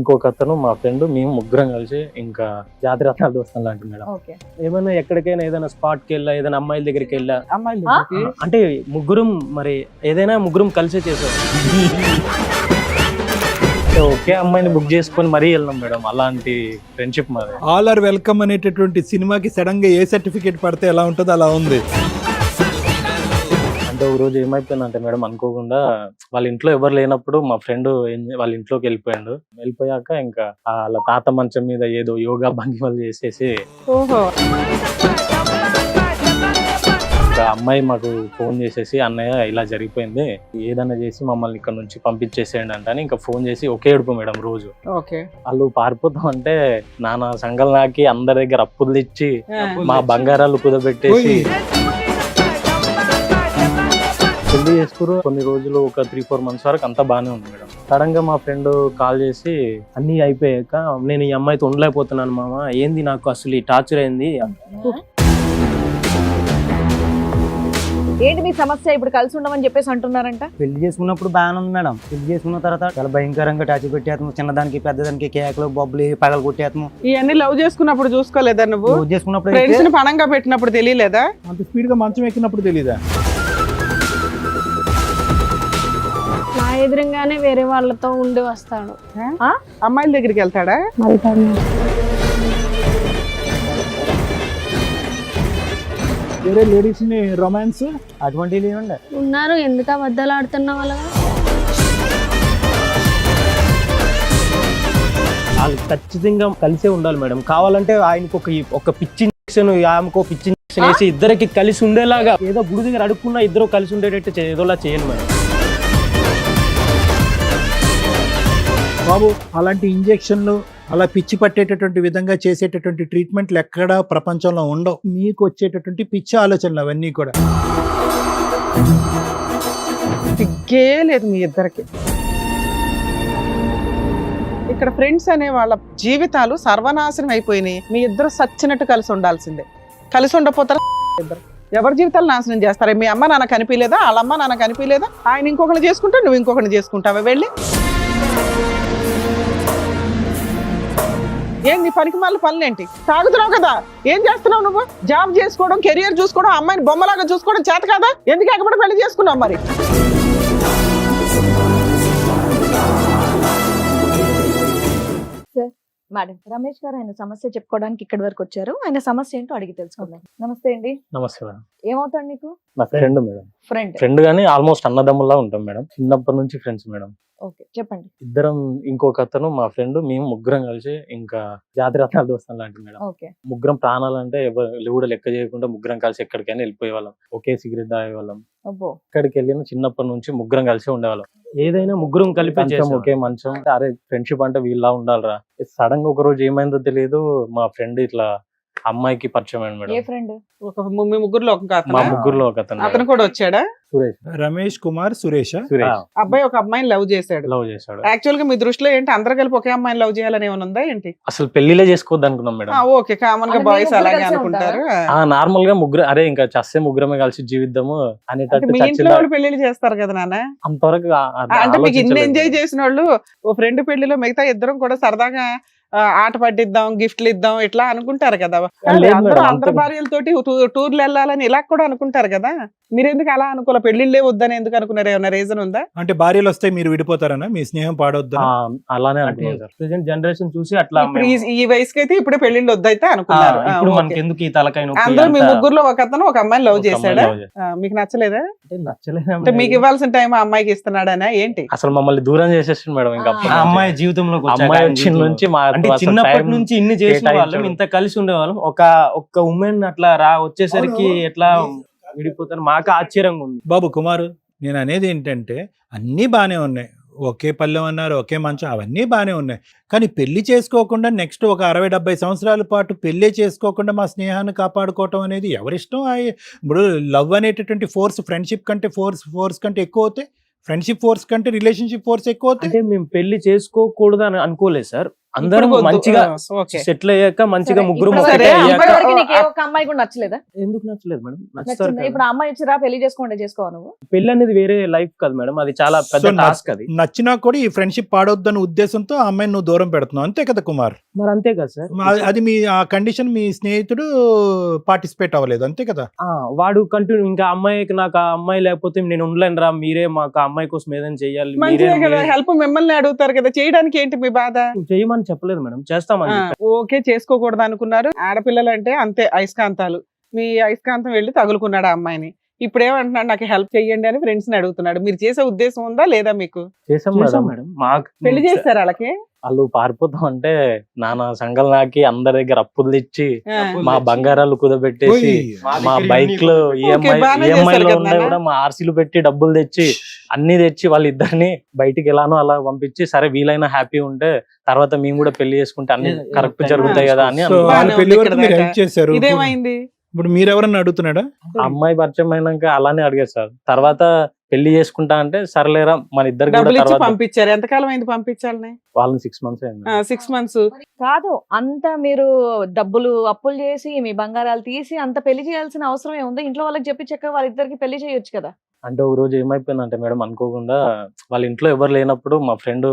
ఇంకొక అతను మా ఫ్రెండ్, మేము ముగ్గురం కలిసి ఇంకా జాతిరత్నాల దోస్తాం లాంటి మేడం. ఓకే. ఏమైనా ఎక్కడికైనా ఏదైనా స్పాట్ కి వెళ్ళా, ఏదైనా అమ్మాయిల దగ్గరికి వెళ్ళా, అమ్మాయిలు అంటే ముగ్గురం మరి ఏదైనా ముగ్గురం కలిసే చేసాం. ఒకే అమ్మాయిని బుక్ చేసుకొని మరీ వెళ్ళాం మేడం. అలాంటి ఫ్రెండ్షిప్ మాది. ఆల్ ఆర్ వెల్కమ్ అనేటటువంటి సినిమాకి సడన్ గా ఏ సర్టిఫికేట్ పడితే ఎలా ఉంటుందో అలా ఉంది. అంటే ఒక రోజు ఏమైపోయిందంటే మేడం, అనుకోకుండా వాళ్ళ ఇంట్లో ఎవరు లేనప్పుడు మా ఫ్రెండ్ వాళ్ళ ఇంట్లోకి వెళ్ళిపోయాడు. వెళ్ళిపోయాక ఇంకా వాళ్ళ తాత మంచం మీద ఏదో యోగా భంగిమలు చేసేసి ఓహో ఒక అమ్మాయి మాకు ఫోన్ చేసేసి, అన్నయ్య ఇలా జరిగిపోయింది, ఏదన్నా చేసి మమ్మల్ని ఇక్కడ నుంచి పంపించేసేయండి అంటే ఇంకా ఫోన్ చేసి ఒకే ఏడుపు మేడం రోజు. ఓకే. వాళ్ళు పారిపోతాం అంటే నానా సంఘాలు నాకి అందరి దగ్గర అప్పులు తెచ్చి మా బంగారాలు కుదబెట్టేసి పెళ్లి చేసుకురు. కొన్ని రోజులు ఒక 3-4 months వరకు అంతా బాగానే ఉంది మేడం. సడన్ గా మా ఫ్రెండ్ కాల్ చేసి అన్ని అయిపోయాక, నేను ఈ అమ్మాయితో ఉండలేకపోతున్నాను మామ, ఏంది నాకు అసలు ఈ టార్చర్ అయింది. ఏంటి మీ సమస్య? ఇప్పుడు కలిసి ఉండమని చెప్పేసి అంటున్నారంట. పెళ్లి చేసుకున్నప్పుడు బాగానే ఉంది మేడం. పెళ్లి చేసుకున్న తర్వాత చాలా భయంకరంగా టార్చర్ పెట్టేస్తాము. చిన్నదానికి పెద్దదానికి కేకలు బొబ్బలు పగలు కొట్టేస్తాము. ఇవన్నీ లవ్ చేసుకున్నప్పుడు చూసుకోలేదా నువ్వు? లవ్ చేసుకున్నప్పుడు ఫ్రెండ్స్ ని పణంగా పెట్టినప్పుడు తెలియలేదా? అంత స్పీడ్ గా మంచం ఎక్కినప్పుడు తెలీదా? నా ఎదురుగానే వేరే వాళ్ళతో ఉండి వస్తాడు. అమ్మాయిల దగ్గరికి వెళ్తాడా? వేరే లేడీస్ ని రొమాన్స్ అటువంటివి ఉండే ఉన్నారు. ఎందుకు అబద్ధాలు ఆడుతున్న వాళ్ళగా? వాళ్ళు ఖచ్చితంగా కలిసే ఉండాలి మేడం. కావాలంటే ఆయనకు ఒక పిచ్చి ఇంజక్షన్, ఆమెకు పిచ్చి ఇంజక్షన్ వేసి ఇద్దరికి కలిసి ఉండేలాగా, ఏదో గుడి దగ్గర అడుక్కున్నా ఇద్దరు కలిసి ఉండేటట్టు ఏదోలా చేయండి మేడం. బాబు, అలాంటి ఇంజెక్షన్లు అలా పిచ్చి పట్టేటటువంటి విధంగా చేసేటటువంటి ట్రీట్మెంట్లు ఎక్కడా ప్రపంచంలో ఉండవు. మీకు వచ్చేటటువంటి పిచ్చి ఆలోచనలు అవన్నీ కూడా. సిగ్గే లేదు మీ ఇద్దరికి. ఇక్కడ ఫ్రెండ్స్ అనే వాళ్ళ జీవితాలు సర్వనాశనం అయిపోయినాయి. మీ ఇద్దరు సచ్చినట్టు కలిసి ఉండాల్సిందే. కలిసి ఉండపోతారా ఇద్దరు? ఎవరి జీవితాలు నాశనం చేస్తారా? మీ అమ్మ నాన్న కనిపించలేదా? వాళ్ళ అమ్మ నాన్న కనిపించలేదా? ఆయన ఇంకొకరిని చేసుకుంటా, నువ్వు ఇంకొకరిని చేసుకుంటావా? వెళ్ళి ఏంది పనికి మళ్ళీ పనులేంటి? తాగుతున్నావు కదా, ఏం చేస్తున్నావు నువ్వు? జాబ్ చేసుకోవడం, కెరియర్ చూసుకోవడం, అమ్మాయిని బొమ్మలాగా చూసుకోవడం చేత కదా? ఎందుకు ఎక్కబడి పెళ్లి చేసుకున్నావు మరి? మేడం, రమేష్ గారు ఆయన సమస్య చెప్పుకోవడానికి ఇక్కడి వరకు వచ్చారు. ఆయన సమస్య ఏంటో అడిగి తెలుసుకుందాం. నమస్తే అండి. నమస్తే మేడం. ఏమవుతాడు నీకు? నా ఫ్రెండ్ మేడం. ఫ్రెండ్ గానీ ఆల్మోస్ట్ అన్నదమ్ముల్లా ఉంటాం మేడం. చిన్నప్పటి నుంచి ఫ్రెండ్స్ మేడం. ఓకే, చెప్పండి. ఇద్దరం, ఇంకొక అతను మా ఫ్రెండ్, మేము ముగ్గురం కలిసి ఇంకా జాతిరత్నాల దోస్తాం లాంటి మేడం. ఓకే. ముగ్గురం ప్రాణాలంటే ఎవరు కూడా లెక్క చేయకుండా ముగ్గురం కలిసి ఎక్కడికైనా వెళ్ళిపోయే వాళ్ళం. ఒకే సిగరెట్ తాగేవాళ్ళం. ఎక్కడికి వెళ్ళిన చిన్నప్పటి నుంచి ముగ్గురం కలిసి ఉండేవాళ్ళం. ఏదైనా ముగ్గురం కలిపి ఒకే మంచం. అరే ఫ్రెండ్షిప్ అంటే వీళ్ళ ఉండాలిరా. సడన్ గా ఒక రోజు ఏమైందో తెలియదు, మా ఫ్రెండ్ ఇట్లా అమ్మాయికి పరిచయం అయ్యాడు మేడం. ఏ ఫ్రెండ్? మీ ముగ్గురులో మా ముగ్గురులో ఒక అతను కూడా వచ్చాడా? సురేష్. రమేష్ కుమార్ సురేష్. అబ్బాయి ఒక అమ్మాయిని లవ్ చేశాడు. యాక్చువల్ గా మీ దృష్టిలో ఏంటి, అందరు కలిపి ఒకే అమ్మాయిని లవ్ చేయాలని ఏమైనా ఉందా ఏంటి? అసలు పెళ్లిలే చేసుకోవద్దు అనుకున్నాం మేడం. ఓకే, కామన్ గా బాయ్స్ అలాగే అనుకుంటారు. నార్మల్ గా ముగ్గురు, అరే ఇంకా చస్తే ముగ్గురమే కలిసి జీవిద్దాము అనేటట్టు. మీ ఇంట్లో వాళ్ళు పెళ్లిళ్ళు చేస్తారు కదా నాన్న, అంతవరకు అంటే మీకు ఇన్ని ఎంజాయ్ చేసిన వాళ్ళు ఓ ఫ్రెండ్ పెళ్లిలో మిగతా ఇద్దరం కూడా సరదాగా ఆట పట్టిద్దాం, గిఫ్ట్లు ఇద్దాం ఇట్లా అనుకుంటారు కదా. అందరు భార్యలతోటి టూర్లు వెళ్ళాలని ఇలా కూడా అనుకుంటారు కదా. మీరు ఎందుకు అలా అనుకోలే? పెళ్లిళ్ళే వద్దని ఎందుకు అనుకున్నారు? ఏమన్నా రీజన్ ఉందా? అంటే భార్యలు వస్తే మీరు విడిపోతారనా? మీ స్నేహం పాడొద్దు అలానే ప్రెజెంట్ జనరేషన్ చూసి అట్లా. ఈ వయసుకి అయితే ఇప్పుడే పెళ్లిళ్ళు వద్దయితే అనుకున్నారు. అందరూ మీ ముగ్గురులో ఒక అతను ఒక అమ్మాయిని లవ్ చేశాడా? మీకు నచ్చలేదా? అంటే మీకు ఇవ్వాల్సిన టైం ఆ అమ్మాయికి ఇస్తున్నాడనా ఏంటి? అసలు మమ్మల్ని దూరం చేసేసింది మేడం. ఇంకా అమ్మాయి జీవితంలో నుంచి చిన్నప్పటి నుంచి ఇన్ని చేసిన వాళ్ళం, ఇంత కలిసి ఉండేవాళ్ళం. ఒక ఉమెన్ అట్లా వచ్చేసరికి ఎట్లా విడిపోతారు? మాకు ఆశ్చర్యంగా ఉంది. బాబు కుమారు, నేను అనేది ఏంటంటే అన్నీ బాగానే ఉన్నాయి. ఒకే పల్లెం అన్నారు, ఒకే మంచం, అవన్నీ బాగానే ఉన్నాయి. కానీ పెళ్లి చేసుకోకుండా నెక్స్ట్ ఒక 60-70 సంవత్సరాల పాటు పెళ్లి చేసుకోకుండా మా స్నేహాన్ని కాపాడుకోవటం అనేది ఎవరిష్టం. ఇప్పుడు లవ్ అనేటటువంటి ఫోర్స్ ఫ్రెండ్షిప్ కంటే ఫోర్స్ కంటే ఎక్కువ అవుతాయి. ఫ్రెండ్షిప్ ఫోర్స్ కంటే రిలేషన్షిప్ ఫోర్స్ ఎక్కువ అవుతాయి. అంటే మేము పెళ్లి చేసుకోకూడదు అని అనుకోలేదు సార్. అందరం ఇప్పుడు వద్దు. మంచిగా ఓకే. సెటిల్ అయ్యాక మంచిగా సరే, ముగ్గురు ఇప్పుడు సరే, ఒకటే వరకు అయ్యాక ఇప్పటివరకు నీకు ఏ ఒక్క అమ్మాయి కూడా నచ్చలేదా? ఎందుకు నచ్చలేదు మేడం? నచ్చిందా? నచ్చుతారు ఇప్పుడు ఆ అమ్మాయి వచ్చిరా పెళ్లి చేసుకోండి చేసుకోవా నువ్వు? పెళ్లి అనేది వేరే లైఫ్ కాదు మేడం, అది చాలా పెద్ద So, టాస్క్ అది. నచ్చినా కూడా ఈ ఫ్రెండ్షిప్ పాడొద్దన్న ఉద్దేశంతో ఆ అమ్మాయిని నువ్వు దూరం పెడుతున్నావు అంతే కదా కుమార్? మరి అంతే కదా సార్. అది మీ ఆ కండిషన్ మీ స్నేహితుడు పార్టిసిపేట్ అవ్వలేదు అంతే కదా? వాడు కంటిన్యూ ఇంకా అమ్మాయికి నాకు ఆ అమ్మాయి లేకపోతే నేను ఉండలేను రా, మీరే మాకు ఆ అమ్మాయి కోసం ఏదైనా చెయ్యాలి, మంచిదే కదా, హెల్ప్ మిమ్మల్ని అడుగుతారు కదా, చేయడానికి ఏంటి మీ బాధ? చేయమని చెప్పలేదు మేడం, చేస్తామని చెప్పారు. ఓకే, చేసుకోకూడదు అనుకున్నారు. ఆడపిల్లలు అంటే అంతే అయస్కాంతాలు. మీ అయస్కాంతం వెళ్ళి తగులుకున్నాడు ఆ అమ్మాయిని. ఇప్పుడు ఏమంటున్నాడు, నాకు హెల్ప్ చెయ్యండి అని ఫ్రెండ్స్ ని అడుగుతున్నాడు. మీరు చేసే ఉద్దేశం ఉందా లేదా మీకు? చేసాం చేసాం మేడం. మేడం. మాకు పెళ్లి చేస్తారు వాళ్ళకి? వాళ్ళు పారిపోతాం అంటే నానా సంఘాలు నాకి అందరి దగ్గర అప్పులు తెచ్చి ఆ. మా బంగారాలు కుదబెట్టేసి మా బైక్ లో బాగానే ఈఎంఐ చేశారు లో కదా ఉన్నాయి నాన్న. కూడా మా ఆర్సీలు పెట్టి డబ్బులు తెచ్చి అన్ని తెచ్చి వాళ్ళిద్దరిని బయటికి ఎలానో అలా పంపించి, సరే వీలైనా హ్యాపీ ఉంటే తర్వాత మేము కూడా పెళ్లి చేసుకుంటే అన్ని ఏదో కరెక్ట్ time జరుగుతాయి కదా అని సో అనుకున్నాం. వాళ్ళ బాగానే పెళ్లి ఉంది వరకు ఇక్కడ మీరు దాకా. హెల్ప్ చేశారు. ఇదేమైంది? ఇప్పుడు మీరెవరన్నా అడుగుతున్నాడా? ఆ అమ్మాయి పరిచయం అయినాక అలానే అడిగారు సార్. తర్వాత పెళ్లి చేసుకుంటా అంటే సర్లేరా మన ఇద్దరు కూడా డబ్బులు ఇచ్చి తర్వాత పంపించారు. ఎంతకాలం అయింది పంపించాలని? వాళ్ళని 6 months అయింది. 6 months. కాదు, అంత మీరు డబ్బులు అప్పులు చేసి మీ బంగారాలు తీసి అంత పెళ్లి చేయాల్సిన అవసరం ఏముంది? ఇంట్లో వాళ్ళకి చెప్పి చక్కగా వాళ్ళిద్దరికి పెళ్లి చేయొచ్చు కదా. అంటే ఒక రోజు ఏమైపోయిందంటే మేడం, అనుకోకుండా వాళ్ళ ఇంట్లో ఎవరు లేనప్పుడు మా ఫ్రెండ్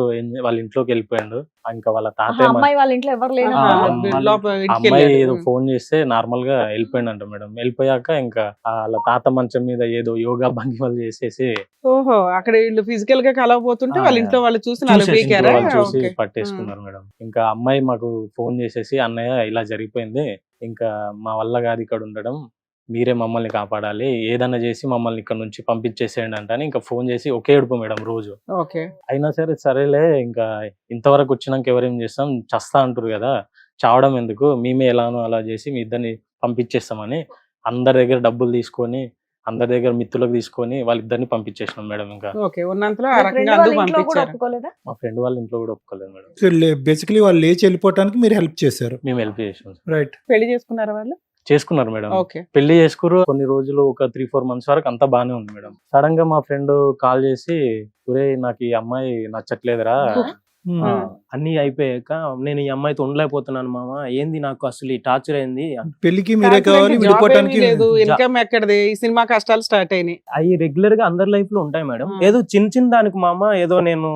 వాళ్ళ ఇంట్లోకి వెళ్ళిపోయాడు. ఇంకా వాళ్ళ ఆహా, తాతయ్య అమ్మాయి వాళ్ళ ఇంట్లో ఎవరు ఆ, లేనప్పుడు లోపల ఇంటికి అమ్మాయి వెళ్ళాడు. ఏదో ఫోన్ చేస్తే నార్మల్ గా వెళ్ళిపోయిందంట మేడం. వెళ్ళిపోయాక ఇంకా వాళ్ళ తాత మంచం మీద ఏదో యోగా భంగిమలు చేసేసి ఓహో, అక్కడ వీళ్ళు ఫిజికల్ గా కలవబోతుంటే వాళ్ళ ఇంట్లో వాళ్ళు చూసి నాలుగు చూసేసి పీకారా? ఇంట్లో వాళ్ళు చూసి ఓకే. పట్టేసుకున్నారు మేడం. ఇంకా అమ్మాయి మాకు ఫోన్ చేసేసి, అన్నయ్య ఇలా జరిగిపోయింది, ఇంకా మా వల్ల కాదు ఇక్కడ ఉండడం, మీరే మమ్మల్ని కాపాడాలి, ఏదన్నా చేసి మమ్మల్ని ఇక్కడ నుంచి పంపించేసేయండి అంటే ఇంకా ఫోన్ చేసి ఒకే ఏడుపు మేడం రోజు. ఓకే. అయినా సరే సరేలే, ఇంకా ఇంతవరకు వచ్చినాక ఎవరేం చేస్తాం, చస్తా అంటారు కదా, చావడం ఎందుకు, మేమే ఎలానో అలా చేసి మీ ఇద్దరిని పంపించేస్తామని అందరి దగ్గర డబ్బులు తీసుకొని, అందరి దగ్గర మిత్తులకు తీసుకొని వాళ్ళిద్దరిని పంపించేసినాం మేడం. ఇంకా ఓకే, ఉన్నంతలో ఆ మీ friend రకంగా వాళ్ళ అందుకు ఇంట్లో కూడా పంపించారు. ఒప్పుకోలేదా? మా ఫ్రెండ్ వాళ్ళ ఇంట్లో కూడా ఒప్పుకోలేదు మేడం. సో బేసికలీ వాళ్ళు లేచి వెళ్ళిపోవటానికి మీరు హెల్ప్ చేశారు. మేము హెల్ప్ చేసాం. రైట్. పెళ్లి చేసుకున్నారా వాళ్ళు? చేసుకున్నారు మేడం. ఓకే. పెళ్లి చేసుకురు. కొన్ని రోజులు ఒక 3-4 months వరకు అంతా బానే ఉంది మేడం. సడన్ గా మా ఫ్రెండ్ కాల్ చేసి, ఒరేయ్ నాకు ఈ అమ్మాయి నచ్చట్లేదురా, ఆ, అన్ని అయిపోయాక నేను ఈ అమ్మాయితో ఉండలేకపోతున్నాను మామ, ఏంది నాకు అసలు ఈ టార్చర్ అయింది. పెళ్లికి మీరే కావాలి, జాబ్ విడిపోవటానికి ఏమీ లేదు, ఇన్కమ్ ఎక్కడది? ఈ సినిమా కష్టాలు స్టార్ట్ అయినాయి. అవి రెగ్యులర్ గా అందరి లైఫ్ లో ఉంటాయి మేడం. ఆ. ఏదో చిన్న చిన్న దానికి మామ, ఏదో నేను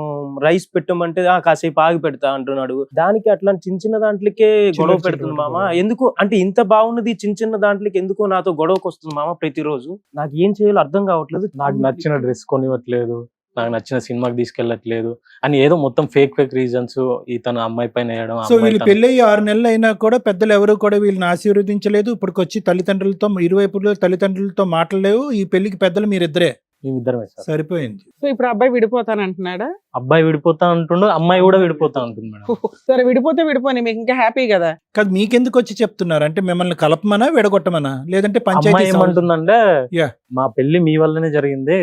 రైస్ పెట్టమంటే కాసేపు ఆగి పెడతా అంటున్నాడు, దానికి అట్లా చిన్న చిన్న దాంట్లకే గొడవ పెడుతుంది మామ. ఎందుకు అంటే ఇంత బాగున్నది చిన్న చిన్న దాంట్లకి ఎందుకు నాతో గొడవకు వస్తుంది మామ ప్రతిరోజు? నాకు ఏం చేయాలో అర్థం కావట్లేదు. నాకు నచ్చిన డ్రెస్ కొనివ్వట్లేదు, నాకు నచ్చిన సినిమాకి తీసుకెళ్ళట్లేదు అని ఏదో మొత్తం ఫేక్ రీజన్స్ ఇతను అమ్మాయి పైన వేయడం. సో వీళ్ళు పెళ్లి 6 నెలలు అయినా కూడా పెద్దలు ఎవరు కూడా వీళ్ళని ఆశీర్వదించలేదు. ఇప్పటికొచ్చి తల్లిదండ్రులతో ఇరువైపులో తల్లిదండ్రులతో మాట్లాడలేవు. ఈ పెళ్లికి పెద్దలు మీరిద్దరే. మేమిద్దరమే సార్. సరిపోయింది. సో ఇప్పుడు అబ్బాయి విడిపోతానంటున్నాడా? అబ్బాయి విడిపోతా అంటుండు, అమ్మాయి కూడా విడిపోతా అంటుంది మేడం. సరే, విడిపోతే విడిపోని, మీకు ఇంకా హ్యాపీ కదా. కాదు, మీకెందుకు వచ్చి చెప్తున్నారు అంటే మిమ్మల్ని కలపమనా విడగొట్టమనా లేదంటే అమ్మాయి పంచాయతీ ఏమంటుందంటే, Yeah. మా పెళ్లి మీ వల్లనే జరిగింది,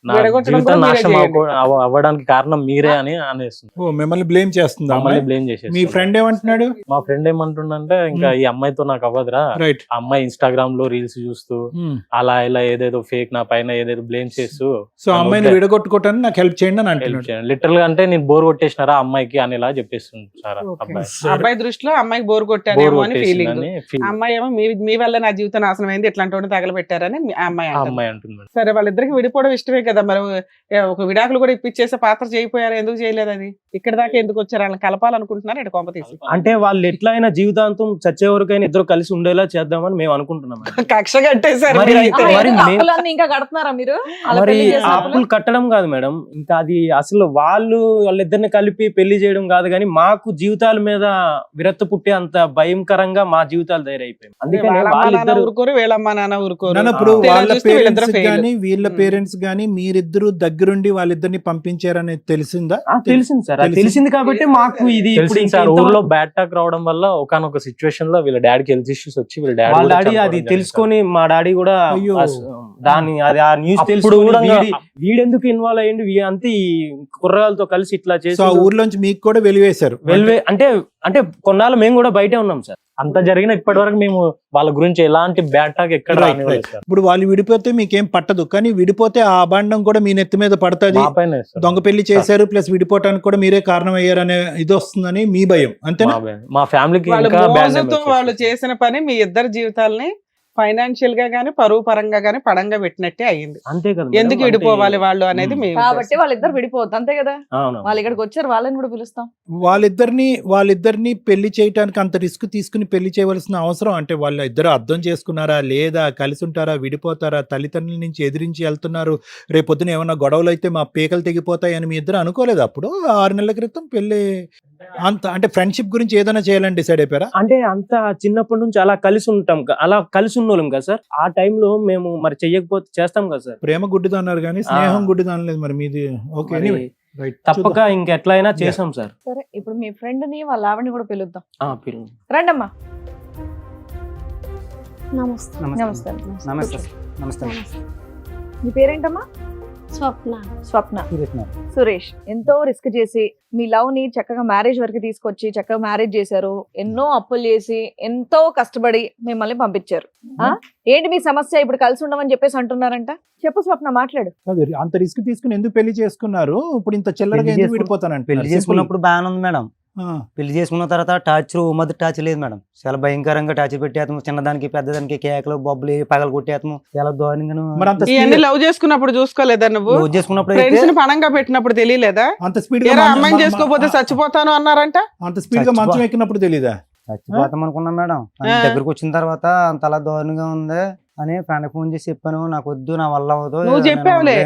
నా విడగొట్టడం జీవితం కూడా మీరే నాశనం చేయండి. అవ్వడానికి కారణం మీరే అని అనేస్తుంది. ఓ మిమ్మల్ని బ్లేమ్ చేస్తుందా మమ్మల్ని అమ్మాయి? బ్లేమ్ మీ చేసేసి. ఫ్రెండ్ ఏమంటున్నాడు? మా ఫ్రెండ్ ఏమంటుండంటే, ఇంకా ఈ అమ్మాయితో నాకు అవ్వదురా, రైట్. ఆ అమ్మాయి ఇన్స్టాగ్రామ్ లో రీల్స్ చూస్తూ అలా ఇలా ఏదేదో ఫేక్ నా పైన ఏదేదో బ్లేమ్ చేస్తూ సో అమ్మాయిని విడగొట్టుకోవటానికి నాకు హెల్ప్ చేయండి అని అంటున్నాడు. లిటరల్ గా అంటే నేను బోర్ కొట్టేసినారా అమ్మాయికి అని ఇలా చెప్పేస్తుంది సార్. Okay. అబ్బాయి అబ్బాయి దృష్టిలో అమ్మాయికి బోర్ బోర్ కొట్టానేమో అని ఫీలింగ్. కొట్టేసిందని feel. అమ్మాయి ఏమో మీ వల్ల నా జీవితం నాశనం అయింది, ఇట్లాంటి వాడిని తగలబెట్టారని ఆ అమ్మాయి ఆ అంటుంది. అమ్మాయి అంటుంది మేడం. సరే, వాళ్ళిద్దరికి విడిపోవడం ఇష్టమే కదా, మరి ఒక విడాకులు కూడా ఇప్పించేసే పాత్ర చేయకపోయారు, ఎందుకు చేయలేదు? అది ఇక్కడ దాకా ఎందుకు వచ్చారు? వాళ్ళని కలపాలనుకుంటున్నారు ఇటు కొంప తీసి. అంటే వాళ్ళు ఎట్లయినా జీవితాంతం చచ్చే వరకైనా ఇద్దరు కలిసి ఉండేలా చేద్దామని మేము అనుకుంటున్నాం మేడం. కక్ష కట్టేశారు మరి- మీరైతే. మరి ఎందుకు మే- అప్పులన్నీ ఇంకా కడుతున్నారా మీరు? అలా మరి పెళ్లి ఆ చేసిన అప్పులు కట్టడం కాదు మేడం, ఇంకా అది అసలు వాళ్ళిద్దరిని కలిపి పెళ్లి చేయడం కాదు, కానీ మాకు జీవితాల మీద విరక్తి పుట్టే అంత భయంకరంగా మా జీవితాలు తయారైపోయాయి. అందుకని వాళ్ళ అమ్మా నాన్న వాళ్ళిద్దరు ఊరుకోరు, వీళ్ళమ్మా నాన్న ఊరుకోరు. నాన్న, ఇప్పుడు తీరా వాళ్ళ చూస్తే వీళ్ళిద్దరు పేరెంట్స్ fail. గానీ వీళ్ళ పేరెంట్స్ గానీ మీరిద్దరు దగ్గరుండి వాళ్ళిద్దరిని పంపించారనేది తెలిసిందా? తెలిసింది సార్, అది తెలిసింది కాబట్టి మాకు ఇది ఇప్పుడు తెలిసింది ఇంకా సార్, ఇంతవరకు- ఊర్లో బ్యాడ్ టాక్ రావడం వల్ల ఒకనొక సిచ్యువేషన్ లో వీళ్ళ డాడీకి హెల్త్ ఇష్యూస్ వచ్చి వీళ్ళ వాళ్ళ డాడీ డాడీ అది తెలుసుకొని మా డాడీ కూడా అయ్యో. దాని అది ఆ న్యూస్ అప్పుడు తెలుసుకొని కూడా వీడెందుకు ఇన్వాల్వ్ అయ్యిండు, అంతే ఈ కుర్రాలతో కలిసి ఇట్లా సో చేసి ఆ ఊర్లోంచి మీకు కూడా వెలివేశారు. అంటే కొన్నాళ్ళు మేము కూడా బయటే ఉన్నాం సార్. అంత జరిగిన ఇప్పటి వరకు మేము వాళ్ళ గురించి ఎలాంటి బ్యాడ్ టాక్ ఎక్కడ Right, రానివ్వలేదు right. సార్. ఇప్పుడు వాళ్ళు విడిపోతే మీకేం పట్టదు, కానీ విడిపోతే ఆ అభాండం కూడా మీ నెత్తి మీద పడుతుంది. మా పైనే సార్. దొంగ పెళ్లి చేశారు ప్లస్ విడిపోవటానికి కూడా మీరే కారణం అయ్యారనే ఇది వస్తుందని మీ భయం అంతేనా? మా ఫ్యామిలీకి వాళ్ళ ఇంకా బ్యాడ్ మోజుతో వాళ్ళు చేసిన పని మీ ఇద్దరు జీవితాలని ఫైనాన్షియల్ గా గానీ పరువు పరంగా గానీ పడంగా పెట్టినట్టే అయ్యింది. అంతే కదా ఎందుకు విడిపోవాలి వాళ్ళు అనేది మీ కాబట్టి ఉద్దేశం. వాళ్ళిద్దరు విడిపోవద్దు అంతే కదా. అవును. వాళ్ళు ఇక్కడికి వచ్చారు, వాళ్ళని కూడా పిలుస్తాం. వాళ్ళిద్దరిని పెళ్లి చేయటానికి అంత రిస్క్ తీసుకుని పెళ్లి చేయవలసిన అవసరం అంటే వాళ్ళ ఇద్దరు అర్థం చేసుకున్నారా లేదా, కలిసి ఉంటారా, విడిపోతారా, తల్లిదండ్రుల నుంచి ఎదిరించి వెళ్తున్నారు, రేపొద్దున ఏమన్నా గొడవలు అయితే మా పీకలు తెగిపోతాయి అని మీ ఇద్దరు అనుకోలేదు అప్పుడు 6 నెలల క్రితం పెళ్లి? అంత అంటే ఫ్రెండ్షిప్ గురించి ఏదైనా చేయాలని డిసైడ్ అయిపోయారా? అంటే అంత చిన్నప్పటి నుంచి అలా కలిసి ఉంటాం అలా కలిసి ఉన్నోళ్ళం కదా సార్. ఆ టైంలో మేము మరి చెయ్యకపోతే చేస్తాం కదా సార్. ప్రేమ గుడ్డిది అన్నారు కానీ స్నేహం గుడ్డిది అనలేదు మరి మీది. ఓకే, మరి రైట్, తప్పక ఇంకెట్లయినా చేసాం సార్. సరే ఇప్పుడు మీ ఫ్రెండ్ ని వాళ్ళ ఆవిడని కూడా పిలుద్దాం. పిల్లలు రండమ్మా. నమస్తే. నమస్తే. నమస్తే. నమస్తే. మీ పేరేంటమ్మా? స్వప్న. స్వప్న. సురేష్ ఎంతో రిస్క్ చేసి మీ లవ్ ని చక్కగా మ్యారేజ్ వరకు తీసుకొచ్చి చక్కగా మ్యారేజ్ చేశారు. ఎన్నో అప్పులు చేసి ఎంతో కష్టపడి మిమ్మల్ని పంపించారు. ఏంటి మీ సమస్య? ఇప్పుడు కలిసి ఉండమని చెప్పేసి అంటున్నారంట. చెప్పు స్వప్న, మాట్లాడు. అంత రిస్క్ తీసుకుని ఎందుకు పెళ్లి చేసుకున్నారు? ఇప్పుడు ఇంత చిల్లరగా ఎందుకు విడిపోతానంటే? పెళ్లి చేసుకున్నప్పుడు బాగానే ఉంది మేడం. పెళ్లి చేసుకున్న తర్వాత టార్చర్ మొదటి టార్చర్ లేదు మేడం. చాలా భయంకరంగా టార్చర్ పెట్టేస్తాము. చిన్నదానికి పెద్దదానికి కేకలు బొబ్బలు పగలు కొట్టేస్తాము. చాలా దారుణంగా. ఇవన్నీ లవ్ చేసుకున్నప్పుడు చూసుకోలేదా నువ్వు? లవ్ చేసుకున్నప్పుడు ఫ్రెండ్స్ ని పణంగా పెట్టినప్పుడు తెలియలేదా? అంత స్పీడ్ అమ్మాయిని చేసుకోపోతే చచ్చిపోతాను అన్నారంట. అంత స్పీడ్ గా మంచం ఎక్కినప్పుడు తెలీదా? చచ్చిపోతాం అనుకున్నాం మేడం. దగ్గరకు వచ్చిన తర్వాత అంత అలా దారుణంగా ఉంది అని ఫ్రెండ్ ఫోన్ చేసి చెప్పాను, నాకు వద్దు, నా వల్ల అవ్వదు. నువ్వు చెప్పావులే.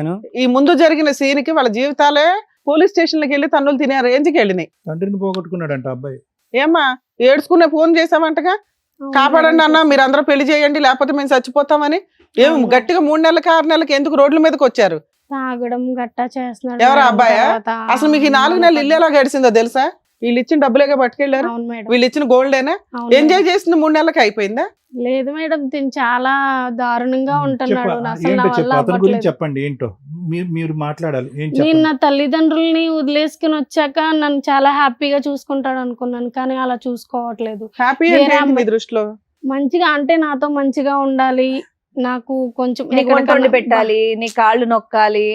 ఈ ముందు జరిగిన సీన్ కి వాళ్ళ జీవితాలే పోలీస్ స్టేషన్ కి వెళ్ళి తన్నులు తినే రేంజ్ కి వెళ్ళినాయి. తండ్రిని పోగొట్టుకున్నాడంట అబ్బాయి. ఏమ్మా ఏడ్చుకునే ఫోన్ చేసామంటగా, కాపాడండి అన్న, మీరు అందరూ పెళ్లి చేయండి లేకపోతే మేము చచ్చిపోతామని. ఏం గట్టిగా 3 నెలలకి 6 నెలలకి ఎందుకు రోడ్ల మీదకి వచ్చారు? తాగడం గట్టా చేస్తున్నాడు. ఎవరా అబ్బాయా? అసలు మీకు ఈ 4 నెలలు ఇల్లు ఎలా గడిచిందో తెలుసా? వీళ్ళు ఇచ్చిన డబ్బులేగా పట్టుకెళ్లారు, వీళ్ళు ఇచ్చిన గోల్డేనా? ఎంజాయ్ చేసింది 3 నెలలకి అయిపోయిందా? లేదు మేడం, తిని చాలా దారుణంగా ఉంటున్నాడు. అసలు నా వల్ల అతని గురించి అవ్వట్లేదు. చెప్పండి, ఏంటో మీరు మాట్లాడాలి. నేను నా తల్లిదండ్రుల్ని వదిలేసుకుని వచ్చాక నన్ను చాలా హ్యాపీగా చూసుకుంటాడు అనుకున్నాను, కానీ అలా చూసుకోవట్లేదు. హ్యాపీ వేరే అంటే మీ దృష్టిలో మంచిగా అంటే నాతో మంచిగా ఉండాలి, నాకు కొంచెం నీకు వంట వండి పెట్టాలి, నీ కాళ్ళు నొక్కాలి.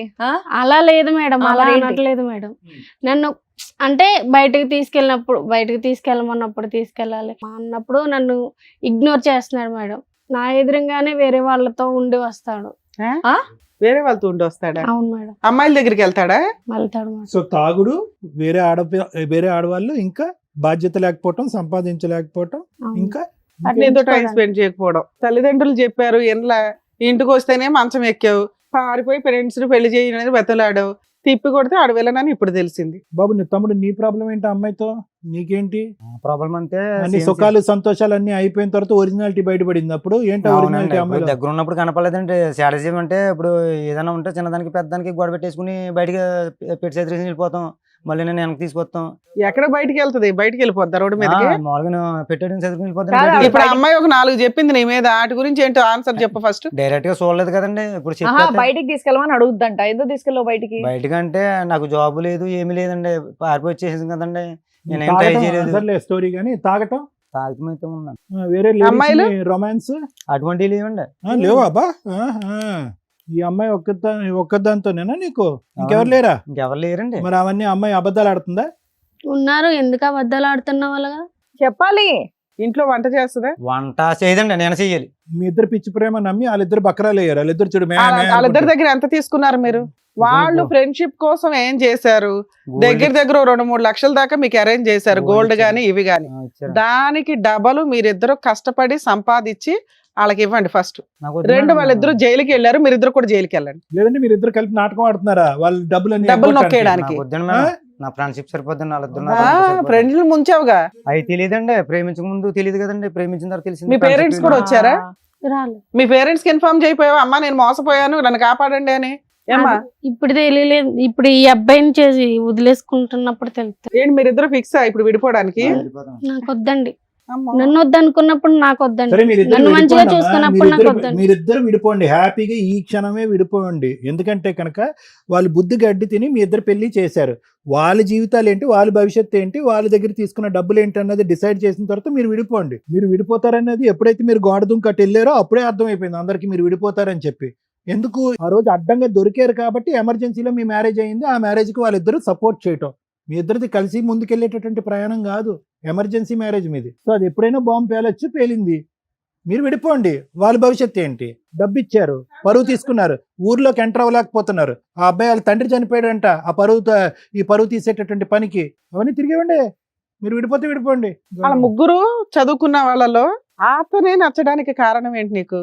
అలా లేదు మేడం, అలా మరి ఏంటి? అనట్లేదు మేడం. నన్ను అంటే బయటకు తీసుకెళ్ళమన్నప్పుడు తీసుకెళ్ళాలి అన్నప్పుడు నన్ను ఇగ్నోర్ చేస్తున్నాడు మేడం. నా ఎదురుగానే వేరే వాళ్ళతో ఉండి వస్తాడు. వేరే వాళ్ళతో ఉండి వస్తాడా? అవును మేడం. అమ్మాయిల దగ్గరికి వెళ్తాడా? వెళ్తాడు మేడం. సో తాగుడు, వేరే ఆడవాళ్ళు, ఇంకా బాధ్యత లేకపోవటం, సంపాదించలేకపోవటం, అవును. ఇంకా నీతో టైం స్పెండ్ చేయకపోవడం. తల్లిదండ్రులు చెప్పారు ఎండ్లా, ఇంటికి వస్తేనే మంచం ఎక్కావు, పారిపోయి ఫ్రెండ్స్ ని పెళ్లి చేయని బెతలాడావు, తిప్పి కొడితే ఆడు వెళ్ళనని ఇప్పుడు తెలిసింది. బాబు నీ తమ్ముడు, నీ ప్రాబ్లం ఏంటి అమ్మాయితో? నీకేంటి ప్రాబ్లం అంటే అన్ని సుఖాలు సంతోషాలు అన్ని అయిపోయిన తర్వాత ఒరిజినాలిటీ బయటపడింది. అప్పుడు ఏంటి ఒరిజినాలిటీ అమ్మాయి? దగ్గర ఉన్నప్పుడు కనపడలేదంటే సాడజీవం అంటే ఇప్పుడు ఏదైనా ఉంటే చిన్నదానికి పెద్దదానికి గొడవ పెట్టేసుకుని బయటకి పెట్టి చేసి వెళ్ళిపోతాం, మళ్ళీ నేను వెనక్కి తీసుకొస్తాం. ఎక్కడ బయటికి వెళ్తుంది? బయటికి వెళ్ళిపోద్దా రోడ్డు మీదకి? మామూలుగా పెట్టడం చదువుకుని ఇప్పుడు వెళ్ళిపోతాం. అమ్మాయి ఒక 4 చెప్పింది నీ మీద, వాటి గురించి ఏంటో ఆన్సర్ చెప్పు ఫస్ట్. డైరెక్ట్ గా చూడలేదు కదండి. ఇప్పుడు ఆహా, చెప్పేస్తే బయటికి తీసుకెళ్ళమని అడుగుద్దంట. ఎందుకు తీసుకెళ్ళవు బయటికి? బయటకి అంటే నాకు జాబ్ లేదు, ఏమీ లేదండి, పారిపోయి వచ్చేసింది కదండి. నేనేం ట్రై చేయలేదు. స్టోరీ కానీ తాగటం, తాగితం అయితే ఉన్నాను. వేరే అమ్మాయిలు? రొమాన్స్ అటువంటివి లేవండి. లేవా అబ్బా? ఈ అమ్మాయి ఒక్కదాంతోనేనా నీకు? ఇంకెవరు లేరా? ఇంకెవరు లేరండి. మరి అవన్నీ అమ్మాయి అబద్ధాలు ఆడుతుందా? ఉన్నారు, ఎందుకు అబద్ధాలు ఆడుతున్న వాళ్ళగా చెప్పాలి. ఇంట్లో వంట చేస్తుందా? వంట చేయదండి, నేను చెయ్యాలి. మీ ఇద్దరు పిచ్చి ప్రేమ నమ్మి వాళ్ళిద్దరు బకరాలు అయ్యారు. వాళ్ళిద్దరు చూడు వాళ్ళిద్దరి దగ్గర ఎంత తీసుకున్నారు మీరు? వాళ్ళు ఫ్రెండ్షిప్ కోసం ఏం చేశారు? దగ్గర 2-3 లక్షల దాకా మీకు అరేంజ్ చేశారు, గోల్డ్ గానీ ఇవి గానీ. దానికి డబల్ మీరిద్దరు కష్టపడి సంపాదించి వాళ్ళకి ఇవ్వండి ఫస్ట్. 2 వాళ్ళిద్దరు జైలుకి వెళ్ళారు, మీరిద్దరు కూడా జైలుకి వెళ్ళండి. లేదంటే మీరు ఇద్దరు కలిపి నాటకం ఆడుతున్నారా? వాళ్ళు డబ్బులు నొక్కేయడానికి. నా ఫ్రెండ్షిప్ సరిపోద్ది. ఫ్రెండ్స్ ముంచావుగా. అవి తెలియదండి, ప్రేమించక ముందు తెలియదు కదండి, ప్రేమించిన తర్వాత తెలిసింది. మీ పేరెంట్స్ కూడా వచ్చారా? రాలేదు. మీ పేరెంట్స్ కి ఇన్ఫార్మ్ చేయిపోయావా, అమ్మా నేను మోసపోయాను నన్ను కాపాడండి అని? ఏమ్మా ఇప్పుడు తెలియలేదు, ఇప్పుడు ఈ అబ్బాయిని చేసి వదిలేసుకుంటున్నప్పుడు తెలుస్తుంది. ఏంటి మీరిద్దరు ఫిక్స్ ఇప్పుడు విడిపోవడానికి? నాకు వద్దండి. అమ్మో. నన్ను వద్దనుకున్నప్పుడు నాకు సరే వద్దండి. మీరిద్దరు నన్ను మంచిగా విడిపోండి అమ్మా. చూసుకున్నప్పుడు నాకు వద్దండి. మీరిద్దరు విడిపోండి, హ్యాపీగా ఈ క్షణమే విడిపోండి. ఎందుకంటే కనుక వాళ్ళు బుద్ధి గడ్డి తిని మీ ఇద్దరు పెళ్లి చేశారు. వాళ్ళ జీవితాలు ఏంటి, వాళ్ళ భవిష్యత్తు ఏంటి, వాళ్ళ దగ్గర తీసుకున్న డబ్బులు ఏంటి అన్నది డిసైడ్ చేసిన తర్వాత మీరు విడిపోండి. మీరు విడిపోతారన్నది ఎప్పుడైతే మీరు గోడ దుంకట్టు వెళ్ళారో అప్పుడే అర్థమైపోయింది అందరికి మీరు విడిపోతారని చెప్పి. ఎందుకు ఆ రోజు అడ్డంగా దొరికారు కాబట్టి ఎమర్జెన్సీలో మీ మ్యారేజ్ అయింది. ఆ మ్యారేజ్కి వాళ్ళిద్దరూ సపోర్ట్ చేయటం, మీ ఇద్దరిది కలిసి ముందుకెళ్ళేటటువంటి ప్రయాణం కాదు, ఎమర్జెన్సీ మ్యారేజ్ మీది. సో అది ఎప్పుడైనా బాంబు పేలొచ్చు, పేలింది. మీరు విడిపోండి. వాళ్ళ భవిష్యత్తు ఏంటి, డబ్బు ఇచ్చారు, పరువు తీసుకున్నారు, ఊర్లోకి ఎంటర్ అవ్వలేకపోతున్నారు. ఆ అబ్బాయి వాళ్ళ తండ్రి చనిపోయాడంట ఆ ఈ పరువు తీసేటటువంటి పనికి. అవన్నీ తిరిగివ్వండి. మీరు విడిపోతే విడిపోండి. వాళ్ళ ముగ్గురు చదువుకున్న వాళ్ళలో అతనే నచ్చడానికి కారణం ఏంటి నీకు?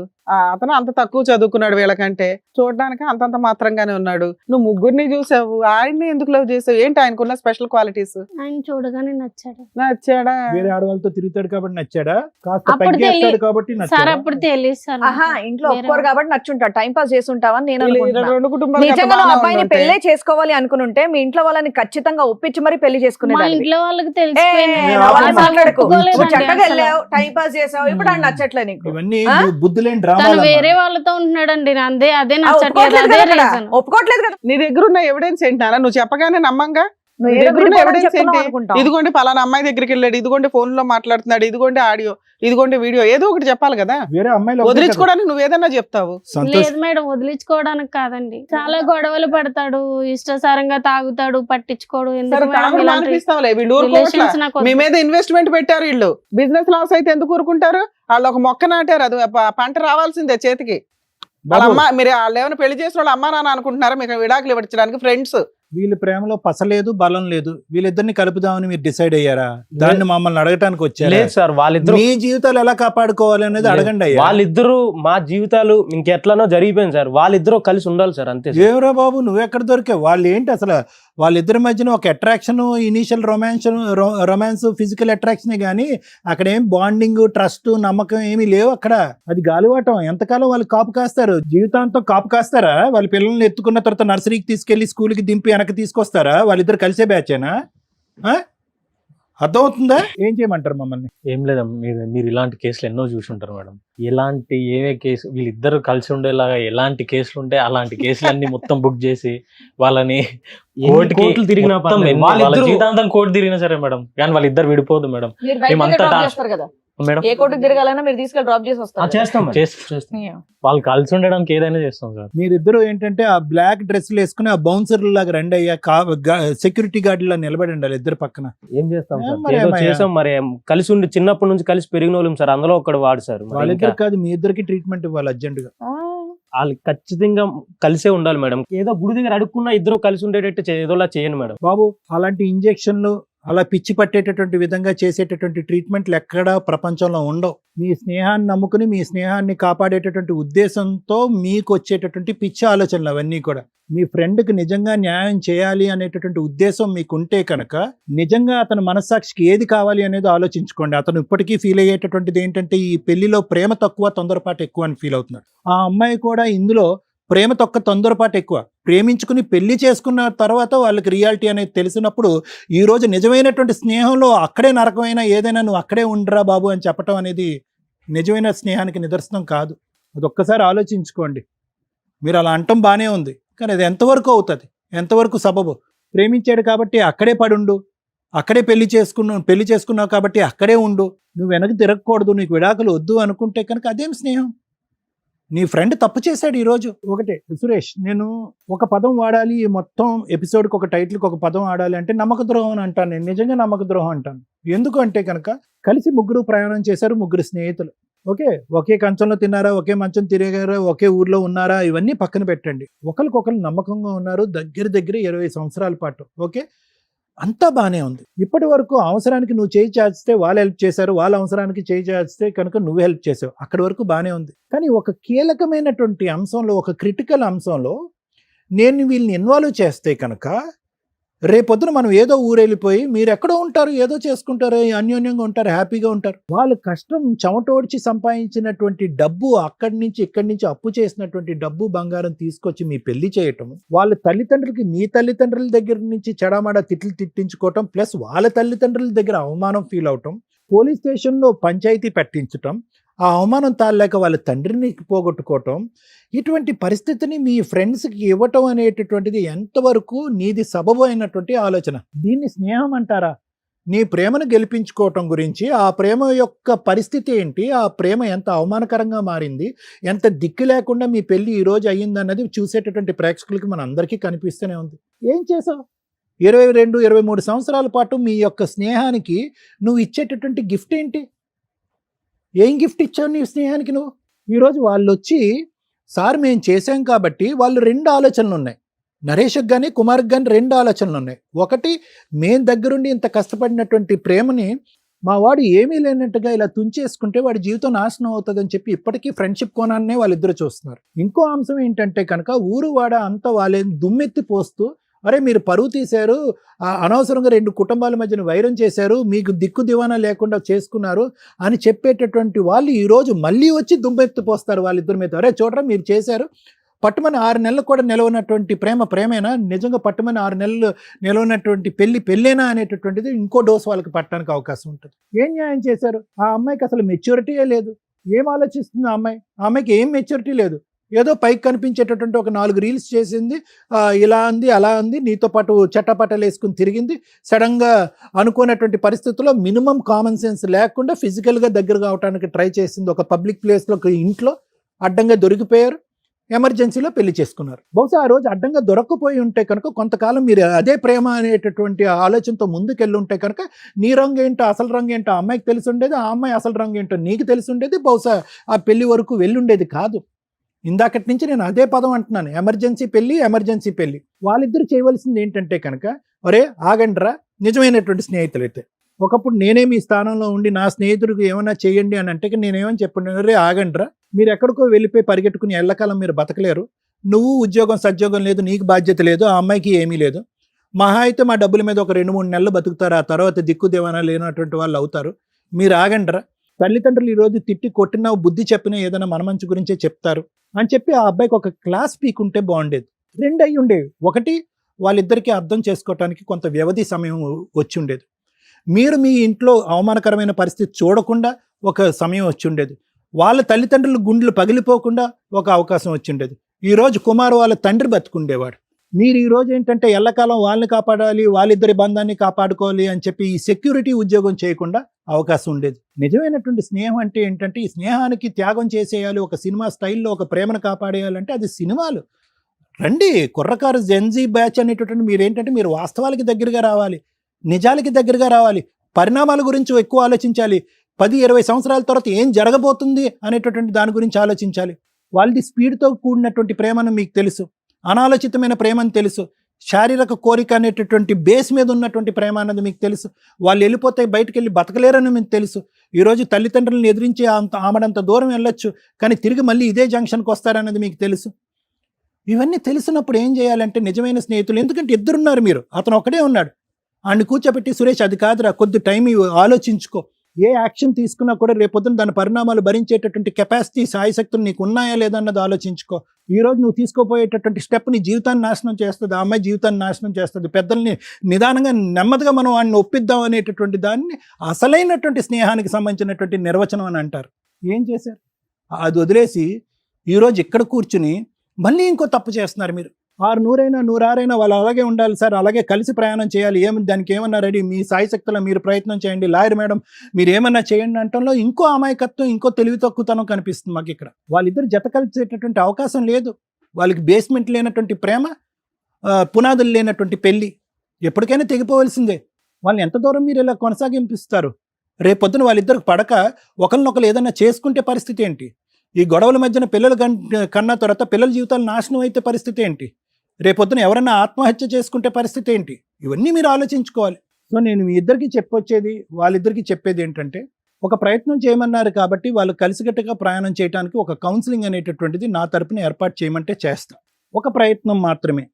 అతను అంత తక్కువ చదువుకున్నాడు వీళ్ళకంటే, చూడడానికి అంతంత మాత్రంగానే ఉన్నాడు. నువ్వు ముగ్గురిని చూసావు, ఆయన్ని ఎందుకు లవ్ చేసావు? ఏంటి ఆయనకున్న స్పెషల్ క్వాలిటీస్? ఆయన చూడగానే నచ్చాడు. నచ్చాడా? వేరే ఆడవాళ్ళతో తిరుగుతాడు కాబట్టి నచ్చాడా? కాస్త అప్పుడు పగ్గేస్తాడు కాబట్టి సార్ నచ్చాడా? అప్పుడు తెలియదు సార్. ఆహా, ఇంట్లో వేరే ఒప్పుకోరు కాబట్టి నచ్చుంటాడు, టైం పాస్ చేస్తుంటావని నేను అనుకుంటున్నా. రెండు కుటుంబాలు నిజంగా నువ్వు అబ్బాయిని పెళ్లి చేసుకోవాలి అనుకునుంటే మీ ఇంట్లో వాళ్ళని ఖచ్చితంగా ఒప్పించి మరి పెళ్లి మా చేసుకునేదాన్ని. ఇంట్లో వాళ్ళకి ఏ, తెలిసిపోయింది. నువ్వు వాళ్ళు అలా మాట్లాడకు. ఒప్పుకోలేదండి నువ్వు చక్కగా అసలు. వెళ్ళావు, టైం పాస్ చేసావు, ఇప్పుడు ఆయన నచ్చట్లే నీకు. ఇవన్నీ ఆ? బుద్ధులేని తను డ్రామాలు వేరే వాళ్ళతో ఉంటున్నాడండి. అదే ఆ, నచ్చట్లేదు. ఒప్పుకోవట్లేదు అదే కదా అక్కడ. రీజన్. ఒప్పుకోవట్లేదు కదా. నీ దగ్గర ఉన్న ఎవిడెన్స్ ఏంటి నాన్న? నువ్వు చెప్పగానే నమ్మంగా? నువ్వు నీ ఏదో దగ్గర ఉన్న విడిపోవాలని ఎవిడెన్స్ చెప్తున్నావు ఏంటి? అనుకుంటాం. ఇదిగోండి పలానా అమ్మాయి దగ్గరికి వెళ్ళాడు, ఇదిగోండి ఫోన్ లో మాట్లాడుతున్నాడు, ఇదిగోండి ఆడియో, ఇదిగోండి వీడియో, ఏదో ఒకటి చెప్పాలి కదా. వేరే అమ్మాయిలు ఒకటే కదా. వదిలించుకోవడానికి నువ్వు ఏదన్నా చెప్తావు. సంతోష్ లేదు మేడం, వదిలించుకోవడానికి కాదండి. చాలా గొడవలు పడతాడు, ఇష్టసారంగా తాగుతాడు, పట్టించుకోడు. సరే ఎందుకు మేడం తాగుడు ఇలాంటి మానిపిస్తావులే, వీళ్ళు ఊరుకోవట్లా. రిలేషన్స్ నాకు వద్దు. మీ మీద ఇన్వెస్ట్మెంట్ పెట్టారు వీళ్ళు, బిజినెస్ లాస్ అయితే ఎందుకు ఊరుకుంటారు? వాళ్ళు ఒక మొక్క నాటారు, అది పంట రావాల్సిందే చేతికి. వాళ్ళ బాబు, అమ్మ, మీరు వాళ్ళు ఏమైనా పెళ్లి చేసిన వాళ్ళు అమ్మా నాన్న అనుకుంటున్నారా? మీకు విడాకులు ఇవ్వడానికి ఫ్రెండ్స్. వీళ్ళ ప్రేమలో పసలేదు, బలం లేదు. వీళ్ళిద్దరిని కలుపుదామని మీరు డిసైడ్ అయ్యారా? దాన్ని మమ్మల్ని అడగటానికి వచ్చారా? లేదు సార్, వాళ్ళిద్దరు మీ జీవితాలు ఎలా కాపాడుకోవాలి అనేది అడగండి అయ్యా. వాళ్ళిద్దరు మా జీవితాలు ఇంకెట్లనో జరిగిపోయింది సార్. వాళ్ళిద్దరూ కలిసి ఉండాలి సార్, అంతే సార్. ఏమరా బాబు, నువ్వెక్కడ దొరికావు? వాళ్ళు ఏంటి అసలు? వాళ్ళిద్దరి మధ్యన ఒక అట్రాక్షన్, ఇనీషియల్ రొమాన్స్, ఫిజికల్ అట్రాక్షనే గానీ అక్కడ ఏం బాండింగ్, ట్రస్ట్, నమ్మకం ఏమీ లేవు అక్కడ. అది గాలివాటం. ఎంతకాలం వాళ్ళు కాపు కాస్తారు? జీవితాంతం కాపు కాస్తారా? వాళ్ళ పిల్లల్ని ఎత్తుకున్న తర్వాత నర్సరీకి తీసుకెళ్లి స్కూల్కి దింపి వెనక్కి తీసుకొస్తారా? వాళ్ళిద్దరు కలిసే బ్యాచేనా? అర్థమవుతుందా? ఏం చేయమంటారు మమ్మల్ని? ఏం లేదమ్మా, మీరు ఇలాంటి కేసులు ఎన్నో చూసి ఉంటారు మేడం. ఎలాంటి ఏవే కేసు వీళ్ళిద్దరు కలిసి ఉండేలాగా ఎలాంటి కేసులు ఉంటే అలాంటి కేసులన్నీ మొత్తం బుక్ చేసి వాళ్ళని కోర్టులు తిరిగినా మొత్తం పర్లేదు. వాళ్ళ వాళ్ళిద్దరూ జీవితాంతం కోర్టు తిరిగినా సరే మేడం, కానీ వాళ్ళిద్దరు విడిపోదు మేడం. మీరు బయటికి మేమంతా డ్రాప్ టాస్క్ చేస్తారు కదా, మేడం. ఏ కోర్టుకు తిరగాలన్నా మీరు తీసుకెళ్ళి డ్రాప్ చేసి ఆ, వస్తారు. చేస్తాం మేడం. చేస్తాం. వాళ్ళు కలిసి ఉండడానికి ఏదైనా చేస్తాం సార్. మీరిద్దరు ఏంటంటే ఆ బ్లాక్ డ్రెస్లు వేసుకుని ఆ బౌన్సర్ లాగా రండి అయ్యా, సెక్యూరిటీ గార్డులా నిలబడి ఉండాలి ఇద్దరు పక్కన. ఏం చేస్తాం సార్? మరి ఏదో ఏమయ్యా? చేసాం మరి. కలిసి ఉండి చిన్నప్పటి నుంచి కలిసి పెరిగిన వాళ్ళం సార్. అందులో ఒకడు వాడు సార్. మరి వాళ్ళిద్దరు ఇంకా కాదు, మీ ఇద్దరికి ట్రీట్మెంట్ ఇవ్వాలి అర్జెంట్ గా. వాళ్ళు ఖచ్చితంగా కలిసే ఉండాలి మేడం. ఏదో గుడి దగ్గర అడుక్కున్నా ఇద్దరు కలిసి ఉండేటట్టు ఏదోలా చేయండి మేడం. బాబు, అలాంటి ఇంజెక్షన్లు, అలా పిచ్చి పట్టేటటువంటి విధంగా చేసేటటువంటి ట్రీట్మెంట్లు ఎక్కడా ప్రపంచంలో ఉండవు. మీ స్నేహాన్ని నమ్ముకుని మీ స్నేహాన్ని కాపాడేటటువంటి ఉద్దేశంతో మీకు వచ్చేటటువంటి పిచ్చి ఆలోచనలు అవన్నీ కూడా. మీ ఫ్రెండ్కి నిజంగా న్యాయం చేయాలి అనేటటువంటి ఉద్దేశం మీకుంటే కనుక నిజంగా అతని మనస్సాక్షికి ఏది కావాలి అనేది ఆలోచించుకోండి. అతను ఇప్పటికీ ఫీల్ అయ్యేటటువంటిది ఏంటంటే ఈ పెళ్లిలో ప్రేమ తక్కువ, తొందరపాటు ఎక్కువ అని ఫీల్ అవుతున్నాడు. ఆ అమ్మాయి కూడా ఇందులో ప్రేమ తక్కువ, తొందరపాటు ఎక్కువ. ప్రేమించుకుని పెళ్లి చేసుకున్న తర్వాత వాళ్ళకి రియాలిటీ అనేది తెలిసినప్పుడు ఈ రోజు నిజమైనటువంటి స్నేహంలో అక్కడే నరకమైన ఏదైనా నువ్వు అక్కడే ఉండరా బాబు అని చెప్పటం అనేది నిజమైన స్నేహానికి నిదర్శనం కాదు. అది ఒక్కసారి ఆలోచించుకోండి. మీరు అలా అంటం బాగానే ఉంది, కానీ అది ఎంతవరకు అవుతుంది, ఎంతవరకు సబబు? ప్రేమించాడు కాబట్టి అక్కడే పడుండు, అక్కడే పెళ్లి చేసుకున్నావు కాబట్టి అక్కడే ఉండు, నువ్వు వెనక్కి తిరగకూడదు, నీకు విడాకులు వద్దు అనుకుంటే కనుక అదేం స్నేహం? నీ ఫ్రెండ్ తప్పు చేశాడు ఈరోజు. ఒకటే సురేష్, నేను ఒక పదం వాడాలి, మొత్తం ఎపిసోడ్కి ఒక టైటిల్కి ఒక పదం వాడాలి అంటే నమ్మక ద్రోహం అని అంటాను. నేను నిజంగా నమ్మక ద్రోహం అంటాను. ఎందుకు అంటే కనుక కలిసి ముగ్గురు ప్రయాణం చేశారు, ముగ్గురు స్నేహితులు. ఓకే, ఒకే కంచంలో తిన్నారా, ఒకే మంచం తిరిగారా, ఒకే ఊర్లో ఉన్నారా, ఇవన్నీ పక్కన పెట్టండి. ఒకరికొకరు నమ్మకంగా ఉన్నారు దగ్గర 20 సంవత్సరాల పాటు. ఓకే, అంతా బాగానే ఉంది. ఇప్పటి వరకు అవసరానికి నువ్వు చేయి చాచితే వాళ్ళు హెల్ప్ చేశారు, వాళ్ళ అవసరానికి చేయి చాచితే కనుక నువ్వు హెల్ప్ చేసావు. అక్కడి వరకు బాగానే ఉంది. కానీ ఒక కీలకమైనటువంటి అంశంలో, ఒక క్రిటికల్ అంశంలో నేను వీళ్ళని ఇన్వాల్వ్ చేస్తే కనుక రేపొద్దున మనం ఏదో ఊరెళ్ళిపోయి మీరు ఎక్కడో ఉంటారు, ఏదో చేసుకుంటారు, అన్యోన్యంగా ఉంటారు, హ్యాపీగా ఉంటారు. వాళ్ళు కష్టం చెమటోడ్చి సంపాదించినటువంటి డబ్బు, అక్కడి నుంచి ఇక్కడి నుంచి అప్పు చేసినటువంటి డబ్బు, బంగారం తీసుకొచ్చి మీ పెళ్లి చేయటం, వాళ్ళ తల్లిదండ్రులకి మీ తల్లిదండ్రుల దగ్గర నుంచి చెడామడా తిట్లు తిట్టించుకోవటం, ప్లస్ వాళ్ళ తల్లిదండ్రుల దగ్గర అవమానం ఫీల్ అవటం, పోలీస్ స్టేషన్లో పంచాయతీ పెట్టించటం, ఆ అవమానం తాళలేక వాళ్ళ తండ్రిని పోగొట్టుకోవటం, ఇటువంటి పరిస్థితిని మీ ఫ్రెండ్స్కి ఇవ్వటం అనేటటువంటిది ఎంతవరకు నీది సబబు అయినటువంటి ఆలోచన? దీన్ని స్నేహం అంటారా? నీ ప్రేమను గెలిపించుకోవటం గురించి, ఆ ప్రేమ యొక్క పరిస్థితి ఏంటి, ఆ ప్రేమ ఎంత అవమానకరంగా మారింది, ఎంత దిక్కు లేకుండా మీ పెళ్లి ఈ రోజు అయ్యిందన్నది చూసేటటువంటి ప్రేక్షకులకి మన అందరికీ కనిపిస్తూనే ఉంది. ఏం చేసావు? 22-23 సంవత్సరాల పాటు మీ యొక్క స్నేహానికి నువ్వు ఇచ్చేటటువంటి గిఫ్ట్ ఏంటి? ఏం గిఫ్ట్ ఇచ్చావు నీ స్నేహానికి నువ్వు? ఈరోజు వాళ్ళు వచ్చి సార్ మేము చేశాం కాబట్టి వాళ్ళు 2 ఆలోచనలు ఉన్నాయి. నరేష్కి కానీ కుమార్కి కానీ 2 ఆలోచనలు ఉన్నాయి. ఒకటి, మేము దగ్గరుండి ఇంత కష్టపడినటువంటి ప్రేమని మా వాడు ఏమీ లేనట్టుగా ఇలా తుంచేసుకుంటే వాడి జీవితం నాశనం అవుతుందని చెప్పి ఇప్పటికీ ఫ్రెండ్షిప్ కోణాన్నే వాళ్ళిద్దరు చూస్తున్నారు. ఇంకో అంశం ఏంటంటే కనుక ఊరు వాడ అంతా వాళ్ళే దుమ్మెత్తి పోస్తూ, అరే మీరు పరువు తీశారు, అనవసరంగా 2 కుటుంబాల మధ్యన వైరం చేశారు, మీకు దిక్కు దివానా లేకుండా చేసుకున్నారు అని చెప్పేటటువంటి వాళ్ళు ఈరోజు మళ్ళీ వచ్చి దుమ్మెత్తి పోస్తారు వాళ్ళిద్దరి మీద. అరే చూడరా మీరు చేశారు, పట్టుమని 6 నెలలు కూడా నిలవనటువంటి ప్రేమేనా? నిజంగా పట్టుమని 6 నెలలు నిలవనటువంటి పెళ్ళేనా అనేటటువంటిది ఇంకో డోస్ వాళ్ళకి పట్టడానికి అవకాశం ఉంటుంది. ఏం న్యాయం చేశారు? ఆ అమ్మాయికి అసలు మెచ్యూరిటీయే లేదు. ఏం ఆలోచిస్తుంది ఆ అమ్మాయికి ఏం మెచ్యూరిటీ లేదు. ఏదో పైకి కనిపించేటటువంటి ఒక 4 రీల్స్ చేసింది, ఇలా అంది అలా అంది, నీతో పాటు చట్టపట్టలు వేసుకుని తిరిగింది. సడన్గా అనుకున్నటువంటి పరిస్థితుల్లో మినిమం కామన్ సెన్స్ లేకుండా ఫిజికల్గా దగ్గర కావడానికి ట్రై చేసింది. ఒక పబ్లిక్ ప్లేస్లో, ఒక ఇంట్లో అడ్డంగా దొరికిపోయారు. ఎమర్జెన్సీలో పెళ్లి చేసుకున్నారు. బహుశా ఆ రోజు అడ్డంగా దొరక్కపోయి ఉంటే కనుక కొంతకాలం మీరు అదే ప్రేమ అనేటటువంటి ఆలోచనతో ముందుకెళ్ళి ఉంటే కనుక నీ రంగు ఏంటో అసలు రంగు ఏంటో ఆ అమ్మాయికి తెలిసి ఉండేది, ఆ అమ్మాయి అసలు రంగు ఏంటో నీకు తెలిసి ఉండేది. బహుశా ఆ పెళ్లి వరకు వెళ్ళుండేది కాదు. ఇందాకటి నుంచి నేను అదే పదం అంటున్నాను, ఎమర్జెన్సీ పెళ్లి. వాళ్ళిద్దరు చేయవలసింది ఏంటంటే కనుక, ఒరే ఆగండ్రా, నిజమైనటువంటి స్నేహితులైతే. ఒకప్పుడు నేనే మీ స్థానంలో ఉండి నా స్నేహితుడికి ఏమైనా చేయండి అని అంటే నేనేమని చెప్పండి, రే ఆగండ్రా, మీరు ఎక్కడికో వెళ్ళిపోయి పరిగెట్టుకుని ఎల్లకాలం మీరు బతకలేరు. నువ్వు ఉద్యోగం సద్యోగం లేదు, నీకు బాధ్యత లేదు, ఆ అమ్మాయికి ఏమీ లేదు. మహా అయితే మా డబ్బుల మీద ఒక 2-3 నెలలు బతుకుతారు, ఆ తర్వాత దిక్కు దేవనా లేనటువంటి వాళ్ళు అవుతారు. మీరు ఆగండ్రా. తల్లిదండ్రులు ఈరోజు తిట్టి కొట్టినా బుద్ధి చెప్పినా ఏదైనా మన మంచి గురించే చెప్తారు అని చెప్పి ఆ అబ్బాయికి ఒక క్లాస్ పీకుంటే బాగుండేది. 2 అయి ఉండేవి. ఒకటి, వాళ్ళిద్దరికీ అర్థం చేసుకోవటానికి కొంత వ్యవధి సమయం వచ్చి ఉండేది. మీరు మీ ఇంట్లో అవమానకరమైన పరిస్థితి చూడకుండా ఒక సమయం వచ్చి ఉండేది. వాళ్ళ తల్లిదండ్రుల గుండెలు పగిలిపోకుండా ఒక అవకాశం వచ్చి ఉండేది. ఈరోజు కుమారు వాళ్ళ తండ్రి బతుకుండేవాడు. మీరు ఈరోజు ఏంటంటే ఎల్లకాలం వాళ్ళని కాపాడాలి, వాళ్ళిద్దరి బంధాన్ని కాపాడుకోవాలి అని చెప్పి ఈ సెక్యూరిటీ ఉద్యోగం చేయకుండా అవకాశం ఉండేది. నిజమైనటువంటి స్నేహం అంటే ఏంటంటే ఈ స్నేహానికి త్యాగం చేసేయాలి, ఒక సినిమా స్టైల్లో ఒక ప్రేమను కాపాడేయాలంటే అది సినిమాలు. రండి కుర్రకారు జెన్జీ బ్యాచ్ అనేటటువంటి మీరు వాస్తవాలకి దగ్గరగా రావాలి, నిజాలకి దగ్గరగా రావాలి, పరిణామాల గురించి ఎక్కువ ఆలోచించాలి. 10-20 సంవత్సరాల తర్వాత ఏం జరగబోతుంది అనేటటువంటి దాని గురించి ఆలోచించాలి. వాళ్ళది స్పీడ్తో కూడినటువంటి ప్రేమను మీకు తెలుసు, అనాలోచితమైన ప్రేమని తెలుసు, శారీరక కోరిక అనేటటువంటి బేస్ మీద ఉన్నటువంటి ప్రేమ అన్నది మీకు తెలుసు. వాళ్ళు వెళ్ళిపోతే బయటకు వెళ్ళి బతకలేరని మీకు తెలుసు. ఈరోజు తల్లిదండ్రులను ఎదిరించి ఆమెడంత దూరం వెళ్ళొచ్చు, కానీ తిరిగి మళ్ళీ ఇదే జంక్షన్కి వస్తారన్నది మీకు తెలుసు. ఇవన్నీ తెలిసినప్పుడు ఏం చేయాలంటే నిజమైన స్నేహితులు, ఎందుకంటే ఇద్దరున్నారు, మీరు అతను ఒకడే ఉన్నాడు, ఆయన్ని కూర్చోబెట్టి సురేష్ అది కాదురా, కొద్ది టైం ఆలోచించుకో, ఏ యాక్షన్ తీసుకున్నా కూడా రేపొద్దున దాని పరిణామాలు భరించేటటువంటి కెపాసిటీ సాయశక్తులు నీకు ఉన్నాయా లేదా అన్నది ఆలోచించుకో. ఈరోజు నువ్వు తీసుకోపోయేటటువంటి స్టెప్ నీ జీవితాన్ని నాశనం చేస్తుంది, ఆ అమ్మాయి జీవితాన్ని నాశనం చేస్తుంది. పెద్దల్ని నిదానంగా నెమ్మదిగా మనం వాడిని ఒప్పిద్దాం అనేటటువంటి దాన్ని అసలైనటువంటి స్నేహానికి సంబంధించినటువంటి నిర్వచనం అని అంటారు. ఏం చేశారు? అది వదిలేసి ఈరోజు ఇక్కడ కూర్చుని మళ్ళీ ఇంకో తప్పు చేస్తున్నారు మీరు. 600-106 వాళ్ళు అలాగే ఉండాలి సార్, అలాగే కలిసి ప్రయాణం చేయాలి, దానికి ఏమన్నా రెడీ, మీ సాయశక్తుల మీరు ప్రయత్నం చేయండి, లాయర్ మేడం మీరు ఏమన్నా చేయండి అంటంలో ఇంకో అమాయకత్వం, ఇంకో తెలివి తక్కువతనం కనిపిస్తుంది మాకు ఇక్కడ. వాళ్ళిద్దరు జత కలిసేటటువంటి అవకాశం లేదు. వాళ్ళకి బేస్మెంట్ లేనటువంటి ప్రేమ, పునాదులు లేనటువంటి పెళ్ళి ఎప్పటికైనా తెగిపోవలసిందే. వాళ్ళని ఎంత దూరం మీరు ఇలా కొనసాగింపిస్తారు? రేపొద్దున వాళ్ళిద్దరికి పడక ఒకరినొకరు ఏదైనా చేసుకుంటే పరిస్థితి ఏంటి? ఈ గొడవల మధ్యన పిల్లలు కన్నా తర్వాత పిల్లల జీవితాలు నాశనం అయితే పరిస్థితి ఏంటి? రేపొద్దున ఎవరైనా ఆత్మహత్య చేసుకుంటే పరిస్థితి ఏంటి? ఇవన్నీ మీరు ఆలోచించుకోవాలి. సో నేను మీ ఇద్దరికి వాళ్ళిద్దరికి చెప్పేది ఏంటంటే, ఒక ప్రయత్నం చేయమన్నారు కాబట్టి వాళ్ళు కలిసికట్టుగా ప్రయాణం చేయడానికి ఒక కౌన్సిలింగ్ అనేటటువంటిది నా తరపున ఏర్పాటు చేయమంటే చేస్తా. ఒక ప్రయత్నం మాత్రమే.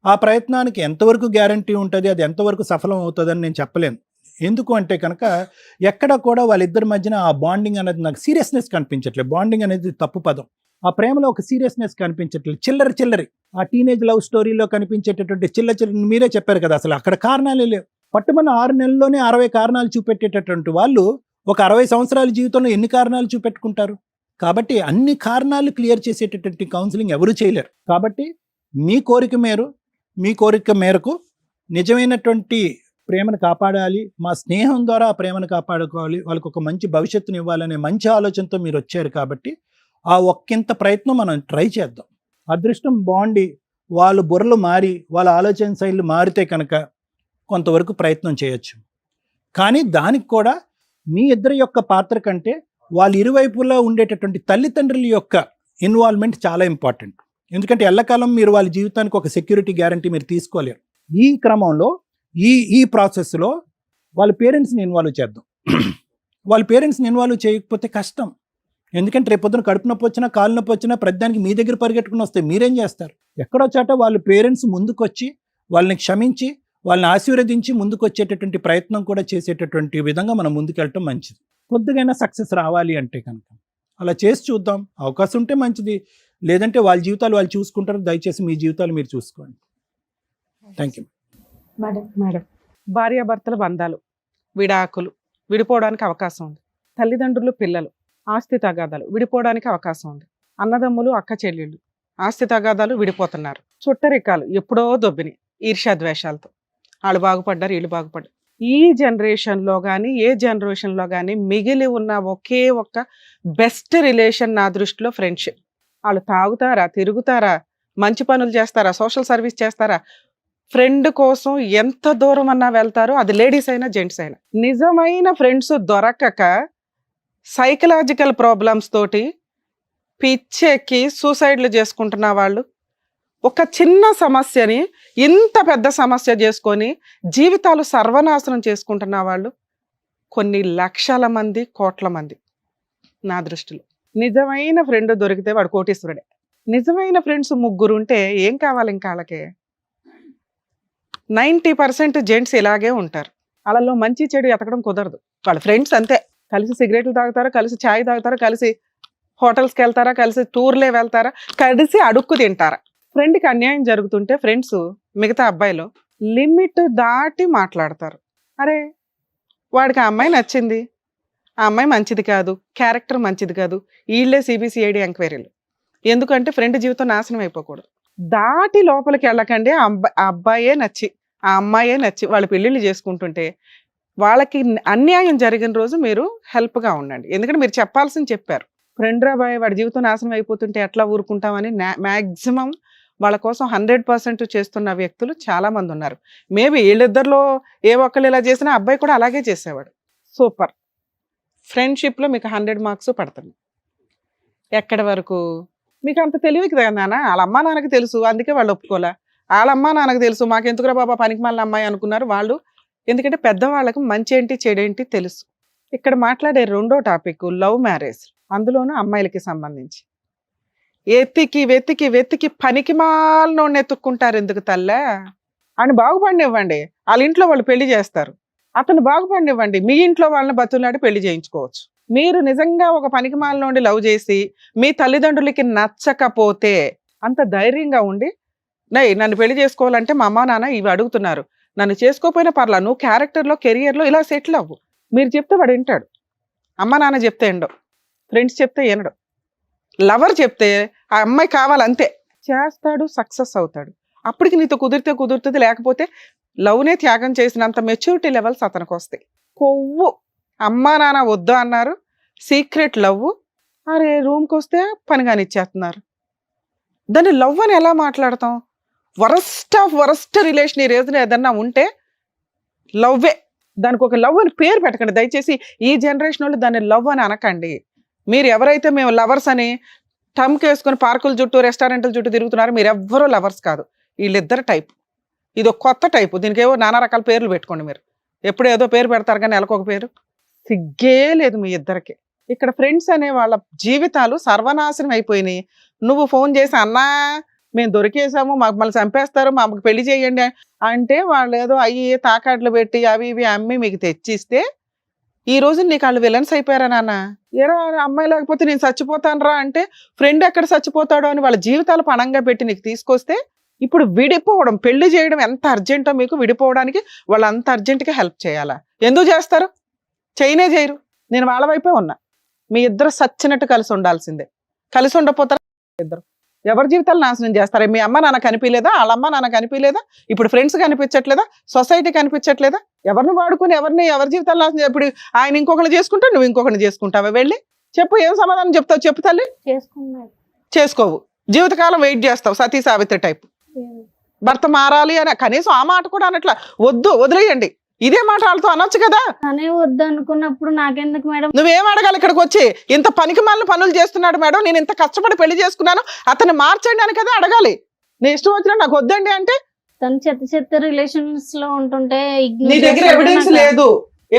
ఆ ప్రయత్నానికి ఎంతవరకు గ్యారంటీ ఉంటుంది, అది ఎంతవరకు సఫలం అవుతుందని నేను చెప్పలేను. ఎందుకు అంటే కనుక ఎక్కడ కూడా వాళ్ళిద్దరి మధ్యన ఆ బాండింగ్ అనేది నాకు సీరియస్నెస్ కనిపించట్లేదు. బాండింగ్ అనేది తప్పు పదం. ఆ ప్రేమలో ఒక సీరియస్నెస్ కనిపించట్లేదు. చిల్లరి ఆ టీనేజ్ లవ్ స్టోరీలో కనిపించేటటువంటి చిల్లరి మీరే చెప్పారు కదా, అసలు అక్కడ కారణాలే లేవు. పట్టుమన్న 6 నెలల్లోనే 60 కారణాలు చూపెట్టేటటువంటి వాళ్ళు ఒక 60 సంవత్సరాల జీవితంలో ఎన్ని కారణాలు చూపెట్టుకుంటారు? కాబట్టి అన్ని కారణాలు క్లియర్ చేసేటటువంటి కౌన్సిలింగ్ ఎవరు చేయలేరు. కాబట్టి మీ కోరిక మేరకు నిజమైనటువంటి ప్రేమను కాపాడాలి, మా స్నేహం ద్వారా ఆ ప్రేమను కాపాడుకోవాలి, వాళ్ళకు ఒక మంచి భవిష్యత్తుని ఇవ్వాలనే మంచి ఆలోచనతో మీరు వచ్చారు. కాబట్టి ఆ ఒక్కింత ప్రయత్నం మనం ట్రై చేద్దాం. అదృష్టం బాగుండి వాళ్ళు బుర్రలు మారి వాళ్ళ ఆలోచన శైలి మారితే కనుక కొంతవరకు ప్రయత్నం చేయొచ్చు. కానీ దానికి కూడా మీ ఇద్దరి యొక్క పాత్ర కంటే వాళ్ళ ఇరువైపులా ఉండేటటువంటి తల్లిదండ్రుల యొక్క ఇన్వాల్వ్మెంట్ చాలా ఇంపార్టెంట్. ఎందుకంటే ఎల్లకాలం మీరు వాళ్ళ జీవితానికి ఒక సెక్యూరిటీ గ్యారంటీ మీరు తీసుకోలేరు. ఈ క్రమంలో ఈ ప్రాసెస్లో వాళ్ళ పేరెంట్స్ని ఇన్వాల్వ్ చేద్దాం. వాళ్ళ పేరెంట్స్ని ఇన్వాల్వ్ చేయకపోతే కష్టం. ఎందుకంటే రేపొద్దున కడుపు నొప్పి వచ్చినా కాలు నొప్పి వచ్చినా ప్రతిదానికి మీ దగ్గర పరిగెట్టుకుని వస్తే మీరేం చేస్తారు? ఎక్కడో చాట వాళ్ళ పేరెంట్స్ ముందుకొచ్చి వాళ్ళని క్షమించి వాళ్ళని ఆశీర్వదించి ముందుకు వచ్చేటటువంటి ప్రయత్నం కూడా చేసేటటువంటి విధంగా మనం ముందుకెళ్ళటం మంచిది. కొద్దిగైనా సక్సెస్ రావాలి అంటే కనుక అలా చేసి చూద్దాం. అవకాశం ఉంటే మంచిది, లేదంటే వాళ్ళ జీవితాలు వాళ్ళు చూసుకుంటారు. దయచేసి మీ జీవితాలు మీరు చూసుకోండి. Thank you madam. భార్యాభర్తల బంధాలు, విడాకులు విడిపోవడానికి అవకాశం ఉంది. తల్లిదండ్రులు పిల్లలు ఆస్తి తగాదాలు విడిపోవడానికి అవకాశం ఉంది. అన్నదమ్ములు అక్క చెల్లెళ్ళు ఆస్తి తగాదాలు విడిపోతున్నారు. చుట్టరికాలు ఎప్పుడో దొబ్బిని ఈర్ష్యాద్వేషాలతో వాళ్ళు బాగుపడ్డారు, వీళ్ళు బాగుపడ్డారు. ఈ జనరేషన్లో కానీ ఏ జనరేషన్లో కానీ మిగిలి ఉన్న ఒకే ఒక్క బెస్ట్ రిలేషన్ నా దృష్టిలో ఫ్రెండ్షిప్. వాళ్ళు తాగుతారా, తిరుగుతారా, మంచి పనులు చేస్తారా, సోషల్ సర్వీస్ చేస్తారా, ఫ్రెండ్ కోసం ఎంత దూరం అన్నా వెళ్తారో, అది లేడీస్ అయినా జెంట్స్ అయినా. నిజమైన ఫ్రెండ్స్ దొరకక సైకలాజికల్ ప్రాబ్లమ్స్ తోటి పిచ్చెక్కి సూసైడ్లు చేసుకుంటున్న వాళ్ళు, ఒక చిన్న సమస్యని ఇంత పెద్ద సమస్య చేసుకొని జీవితాలు సర్వనాశనం చేసుకుంటున్న వాళ్ళు కొన్ని లక్షల మంది, కోట్ల మంది నా దృష్టిలో. నిజమైన ఫ్రెండ్ దొరికితే వాడు కోటీశ్వరుడే. నిజమైన ఫ్రెండ్స్ 3 ఉంటే ఏం కావాలి ఇంకా వాళ్ళకి? 90% జెంట్స్ ఇలాగే ఉంటారు. వాళ్ళలో మంచి చెడు ఎతకడం కుదరదు. వాళ్ళ ఫ్రెండ్స్ అంతే, కలిసి సిగరెట్లు తాగుతారా, కలిసి ఛాయ్ తాగుతారా, కలిసి హోటల్స్కి వెళ్తారా, కలిసి టూర్లే వెళ్తారా, కలిసి అడుక్కు తింటారా. ఫ్రెండ్కి అన్యాయం జరుగుతుంటే ఫ్రెండ్స్ మిగతా అబ్బాయిలు లిమిట్ దాటి మాట్లాడతారు. అరే వాడికి ఆ అమ్మాయి నచ్చింది, ఆ అమ్మాయి మంచిది కాదు, క్యారెక్టర్ మంచిది కాదు, వీళ్ళే సిబిసిఐడి ఎంక్వైరీలు. ఎందుకంటే ఫ్రెండ్ జీవితం నాశనం అయిపోకూడదు. దాటి లోపలికి వెళ్ళకండి. ఆ అబ్బాయే నచ్చి ఆ అమ్మాయే నచ్చి వాళ్ళు పెళ్ళిళ్ళు చేసుకుంటుంటే వాళ్ళకి అన్యాయం జరిగిన రోజు మీరు హెల్ప్గా ఉండండి. ఎందుకంటే మీరు చెప్పాల్సింది చెప్పారు. ఫ్రెండ్ రాబాయ్ వాడి జీవితం నాశనం అయిపోతుంటే ఎట్లా ఊరుకుంటామని మ్యాక్సిమం వాళ్ళ కోసం 100% చేస్తున్న వ్యక్తులు చాలామంది ఉన్నారు. మేబీ వీళ్ళిద్దరిలో ఏ ఒక్కళ్ళు ఇలా చేసినా అబ్బాయి కూడా అలాగే చేసేవాడు. సూపర్. ఫ్రెండ్షిప్లో మీకు 100 మార్క్స్ పడుతుంది. ఎక్కడి వరకు మీకు అంత తెలివి కదా నాన్న. వాళ్ళ అమ్మా నాన్నకి తెలుసు, అందుకే వాళ్ళు ఒప్పుకోలే. వాళ్ళ అమ్మా నాన్నకు తెలుసు, మాకెందుకురా బాబా పనికి మాలిన అమ్మాయి అనుకున్నారు వాళ్ళు. ఎందుకంటే పెద్దవాళ్ళకు మంచి ఏంటి చెడేంటి తెలుసు. ఇక్కడ మాట్లాడే 2వ టాపిక్ లవ్ మ్యారేజ్, అందులోనూ అమ్మాయిలకి సంబంధించి. వెతికి వెతికి వెతికి పనికి మాలినోడిని ఎత్తుక్కుంటారు. ఎందుకు తల్లే? ఆయన బాగుపడినివ్వండి, వాళ్ళ ఇంట్లో వాళ్ళు పెళ్లి చేస్తారు. అతను బాగుపడినివ్వండి, మీ ఇంట్లో వాళ్ళని బతులాడి పెళ్లి చేయించుకోవచ్చు. మీరు నిజంగా ఒక పనికి మాలినోడిని లవ్ చేసి మీ తల్లిదండ్రులకి నచ్చకపోతే అంత ధైర్యంగా ఉండి నన్ను పెళ్లి చేసుకోవాలంటే మా అమ్మా నాన్న ఇవి అడుగుతున్నారు, నన్ను చేసుకోకపోయినా పర్లా, నువ్వు క్యారెక్టర్లో కెరియర్లో ఇలా సెటిల్ అవ్వు. మీరు చెప్తే వాడు వింటాడు. అమ్మ నాన్న చెప్తే ఎండో, ఫ్రెండ్స్ చెప్తే ఎనడు, లవర్ చెప్తే ఆ అమ్మాయి కావాలంతే చేస్తాడు, సక్సెస్ అవుతాడు. అప్పటికి నీతో కుదిరితే కుదురుతుంది, లేకపోతే లవ్నే త్యాగం చేసినంత మెచ్యూరిటీ లెవెల్స్ అతనికి వస్తాయి. కొవ్వు అమ్మా నాన్న వద్దు అన్నారు, సీక్రెట్ లవ్, అరే రూమ్కి వస్తే పని కానిచ్చేస్తున్నారు. దాన్ని లవ్ అని ఎలా మాట్లాడతాం? వరస్ట్ ఆఫ్ వరస్ట్ రిలేషన్ ఈ రోజున ఏదన్నా ఉంటే లవ్వే. దానికి ఒక లవ్ అని పేరు పెట్టకండి దయచేసి. ఈ జనరేషన్ వాళ్ళు దాన్ని లవ్ అని అనకండి. మీరు ఎవరైతే మేము లవర్స్ అని టమ్కి వేసుకొని పార్కుల చుట్టూ రెస్టారెంట్ల చుట్టూ తిరుగుతున్నారు, మీరు ఎవ్వరూ లవర్స్ కాదు. వీళ్ళిద్దరు టైపు, ఇది ఒక కొత్త టైపు. దీనికి ఏవో నానా రకాల పేర్లు పెట్టుకోండి. మీరు ఎప్పుడు ఏదో పేరు పెడతారు కానీ నెలకొక పేరు. సిగ్గే లేదు మీ ఇద్దరికి. ఇక్కడ ఫ్రెండ్స్ అనే వాళ్ళ జీవితాలు సర్వనాశనం అయిపోయినాయి. నువ్వు ఫోన్ చేసి అన్నా మేము దొరికేసాము, మాకు మళ్ళీ చంపేస్తారు, మాకు పెళ్లి చేయండి అంటే వాళ్ళు ఏదో అయ్యి తాకాట్లు పెట్టి అవి ఇవి అమ్మి మీకు తెచ్చిస్తే ఈ రోజు నీకు వాళ్ళు విలన్స్ అయిపోయారా నాన్న? ఏరా అమ్మాయి లేకపోతే నేను చచ్చిపోతాను రా అంటే ఫ్రెండ్ ఎక్కడ చచ్చిపోతాడో అని వాళ్ళ జీవితాలు పణంగా పెట్టి నీకు తీసుకొస్తే ఇప్పుడు విడిపోవడం, పెళ్లి చేయడం ఎంత అర్జెంటో మీకు, విడిపోవడానికి వాళ్ళు అంత అర్జెంట్గా హెల్ప్ చేయాలా? ఎందుకు చేస్తారు? చేయనే చేయరు. నేను వాళ్ళ వైపే ఉన్నా. మీ ఇద్దరు సచ్చినట్టు కలిసి ఉండాల్సిందే. కలిసి ఉండపోతారా ఇద్దరు? ఎవరి జీవితాలు నాశనం చేస్తారా? మీ అమ్మ నాన్న కనిపించలేదా? వాళ్ళ అమ్మ నాన్న కనిపించలేదా? ఇప్పుడు ఫ్రెండ్స్ కనిపించట్లేదా? సొసైటీ కనిపించట్లేదా? ఎవరిని వాడుకొని ఎవరి జీవితాలు నాశనం? ఇప్పుడు ఆయన ఇంకొకరిని చేసుకుంటా, నువ్వు ఇంకొకరిని చేసుకుంటావా? వెళ్ళి చెప్పు, ఏం సమాధానం చెప్తావు? చెప్పు తల్లి. చేసుకోవు, జీవితకాలం వెయిట్ చేస్తావు, సతీ సావిత్రి టైప్. భర్త మారాలి అని కనీసం ఆ మాట కూడా అనట్లా. వద్దు, వదిలేయండి. ఇదే మాట వాళ్ళతో అనొచ్చు కదా. తనే వద్దు అనుకున్నప్పుడు నాకెందుకు మేడం? నువ్వేం అడగాలి ఇక్కడికి వచ్చి? ఇంత పనికి మాలిన పనులు చేస్తున్నాడు మేడం, నేను ఇంత కష్టపడి పెళ్లి చేసుకున్నాను, అతన్ని మార్చండి అని కదా అడగాలి. నీ ఇష్టం వచ్చినా నాకు వద్దండి అంటే? తను చెత్త రిలేషన్స్ లో ఉంటుంటే నీ దగ్గర ఎవిడెన్స్ లేదు.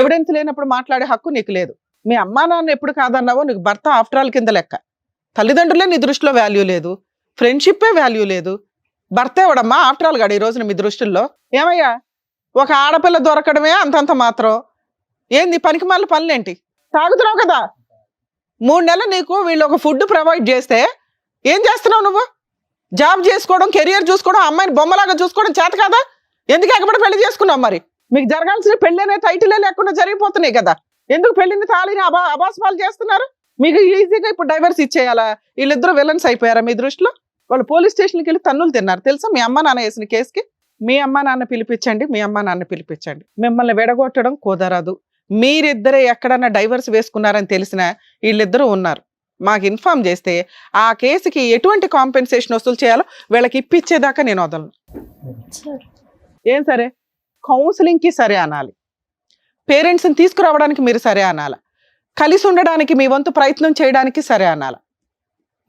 ఎవిడెన్స్ లేనప్పుడు మాట్లాడే హక్కు నీకు లేదు. మీ అమ్మా నాన్న ఎప్పుడు కాదన్నావో నీకు భర్త ఆఫ్టర్ ఆల్ కింద లెక్క. తల్లిదండ్రులే నీ దృష్టిలో వాల్యూ లేదు, ఫ్రెండ్షిప్పే వాల్యూ లేదు. భర్త ఎవడమ్మా ఆఫ్టర్ ఆల్ గాడు ఈ రోజున మీ దృష్టిల్లో? ఏమయ్యా, ఒక ఆడపిల్ల దొరకడమే అంతంత మాత్రం. ఏంది పనికి మాలిన పనులేంటి? తాగుతున్నావు కదా 3 నెలలు, నీకు వీళ్ళు ఒక ఫుడ్ ప్రొవైడ్ చేస్తే ఏం చేస్తున్నావు నువ్వు? జాబ్ చేసుకోవడం, కెరియర్ చూసుకోవడం, అమ్మాయిని బొమ్మలాగా చూసుకోవడం చేత కదా? ఎందుకు ఎక్కబడి పెళ్లి చేసుకున్నావు? మరి మీకు జరగాల్సిన పెళ్లి అనే టైటిలే లేకుండా జరిగిపోతున్నాయి కదా. ఎందుకు పెళ్లిని తాళిని అబాస్పాలు చేస్తున్నారు? మీకు ఈజీగా ఇప్పుడు డైవర్స్ ఇచ్చేయాలా? వీళ్ళిద్దరూ విలన్స్ అయిపోయారా మీ దృష్టిలో? వాళ్ళు పోలీస్ స్టేషన్కి వెళ్ళి తన్నులు తిన్నారు తెలుసా? మీ అమ్మ నాన్న వేసిన కేసుకి. మీ అమ్మ నాన్న పిలిపించండి, మీ అమ్మ నాన్న పిలిపించండి. మిమ్మల్ని విడగొట్టడం కుదరదు. మీరిద్దరే ఎక్కడన్నా డైవర్స్ వేసుకున్నారని తెలిసినా వీళ్ళిద్దరూ ఉన్నారు, మాకు ఇన్ఫార్మ్ చేస్తే ఆ కేసుకి ఎటువంటి కాంపెన్సేషన్ వసూలు చేయాలో వీళ్ళకి ఇప్పించేదాకా నేను వదలను. ఏం సరే? కౌన్సిలింగ్కి సరే అనాలి, పేరెంట్స్ని తీసుకురావడానికి మీరు సరే అనాల, కలిసి ఉండడానికి మీ వంతు ప్రయత్నం చేయడానికి సరే అనాల.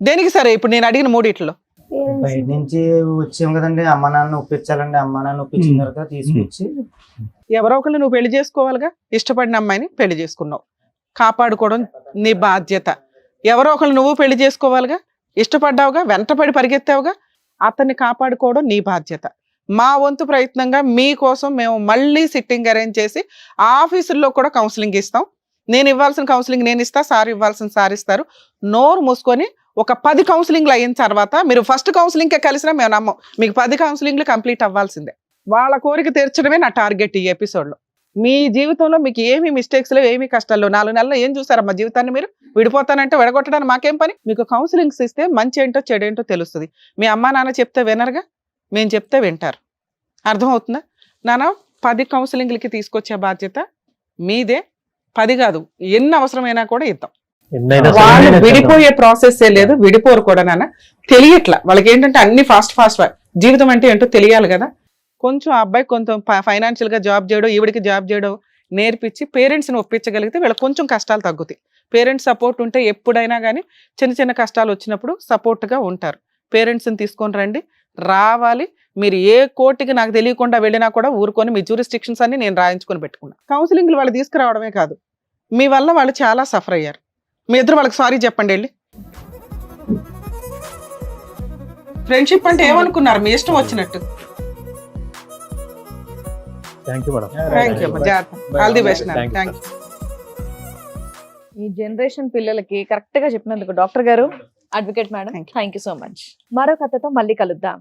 దేనికి సరే? ఇప్పుడు నేను అడిగిన మూడిట్లో బయట నుంచి వచ్చాం కదండి, అమ్మ నాన్న ఒప్పించాలండి. అమ్మ నాన్న ఒప్పించిన తర్వాత తీసుకొచ్చి ఎవరో ఒకళ్ళు నువ్వు పెళ్లి చేసుకోవాలిగా. ఇష్టపడిన అమ్మాయిని పెళ్లి చేసుకున్నావు, కాపాడుకోవడం నీ బాధ్యత. ఎవరో ఒకళ్ళు నువ్వు పెళ్లి చేసుకోవాలిగా. ఇష్టపడ్డావుగా, వెంటపడి పరిగెత్తావుగా, అతన్ని కాపాడుకోవడం నీ బాధ్యత. మా వంతు ప్రయత్నంగా మీకోసం మేము మళ్ళీ సిట్టింగ్ అరేంజ్ చేసి ఆఫీసుల్లో కూడా కౌన్సిలింగ్ ఇస్తాం. నేను ఇవ్వాల్సిన కౌన్సిలింగ్ నేను ఇస్తా, సార్ ఇవ్వాల్సిన సార్ ఇస్తారు. నోరు మూసుకొని ఒక 10 కౌన్సిలింగ్లు అయిన తర్వాత, మీరు ఫస్ట్ కౌన్సిలింగ్కే కలిసినా మేము నమ్మం, మీకు 10 కౌన్సిలింగ్లు కంప్లీట్ అవ్వాల్సిందే. వాళ్ళ కోరిక తీర్చడమే నా టార్గెట్ ఈ ఎపిసోడ్లో. మీ జీవితంలో మీకు ఏమి మిస్టేక్స్ లేవు, ఏమి కష్టాలు 4 నెలల్లో ఏం చూసారమ్మా జీవితాన్ని మీరు? విడిపోతానంటే విడగొట్టడానికి మాకేం పని? మీకు కౌన్సిలింగ్స్ ఇస్తే మంచి ఏంటో చెడేంటో తెలుస్తుంది. మీ అమ్మా నాన్న చెప్తే వినరుగా, మేము చెప్తే వింటారు. అర్థమవుతుందా నాన్న? 10 కౌన్సిలింగ్లకి తీసుకొచ్చే బాధ్యత మీదే. 10 కాదు, ఎన్ని అవసరమైనా కూడా ఇద్దాం. వాళ్ళు విడిపోయే ప్రాసెస్ లేదు, విడిపోరు కూడా నాన్న. తెలియట్లా వాళ్ళకి, ఏంటంటే అన్ని ఫాస్ట్ జీవితం అంటే ఏంటో తెలియాలి కదా. కొంచెం ఆ అబ్బాయి కొంచెం ఫైనాన్షియల్ గా జాబ్ చేయడం, ఈవిడికి జాబ్ చేయడం నేర్పించి పేరెంట్స్ని ఒప్పించగలిగితే వీళ్ళకి కొంచెం కష్టాలు తగ్గుతాయి. పేరెంట్స్ సపోర్ట్ ఉంటే ఎప్పుడైనా కానీ చిన్న కష్టాలు వచ్చినప్పుడు సపోర్ట్గా ఉంటారు. పేరెంట్స్ని తీసుకొని రండి, రావాలి. మీరు ఏ కోర్టుకి నాకు తెలియకుండా వెళ్ళినా కూడా ఊరుకొని మీ జ్యూరిస్టిక్షన్స్ అన్ని నేను రాయించుకొని పెట్టుకున్నా. కౌన్సిలింగ్లు వాళ్ళు తీసుకురావడమే కాదు, మీ వల్ల వాళ్ళు చాలా సఫర్ అయ్యారు. మీ ఇద్దరు వాళ్ళకి సారీ చెప్పండి వెళ్ళి. ఫ్రెండ్షిప్ అంటే ఏమనుకున్నారు? మీ ఇష్టం వచ్చినట్టు. Thank you madam. Thank you. జాగ్రత్త. All the best. Thank you. ఈ జనరేషన్ పిల్లలకి కరెక్ట్ గా చెప్పినందుకు డాక్టర్ గారు, advocate madam, thank you so much. మరో కథతో మళ్ళీ కలుద్దాం.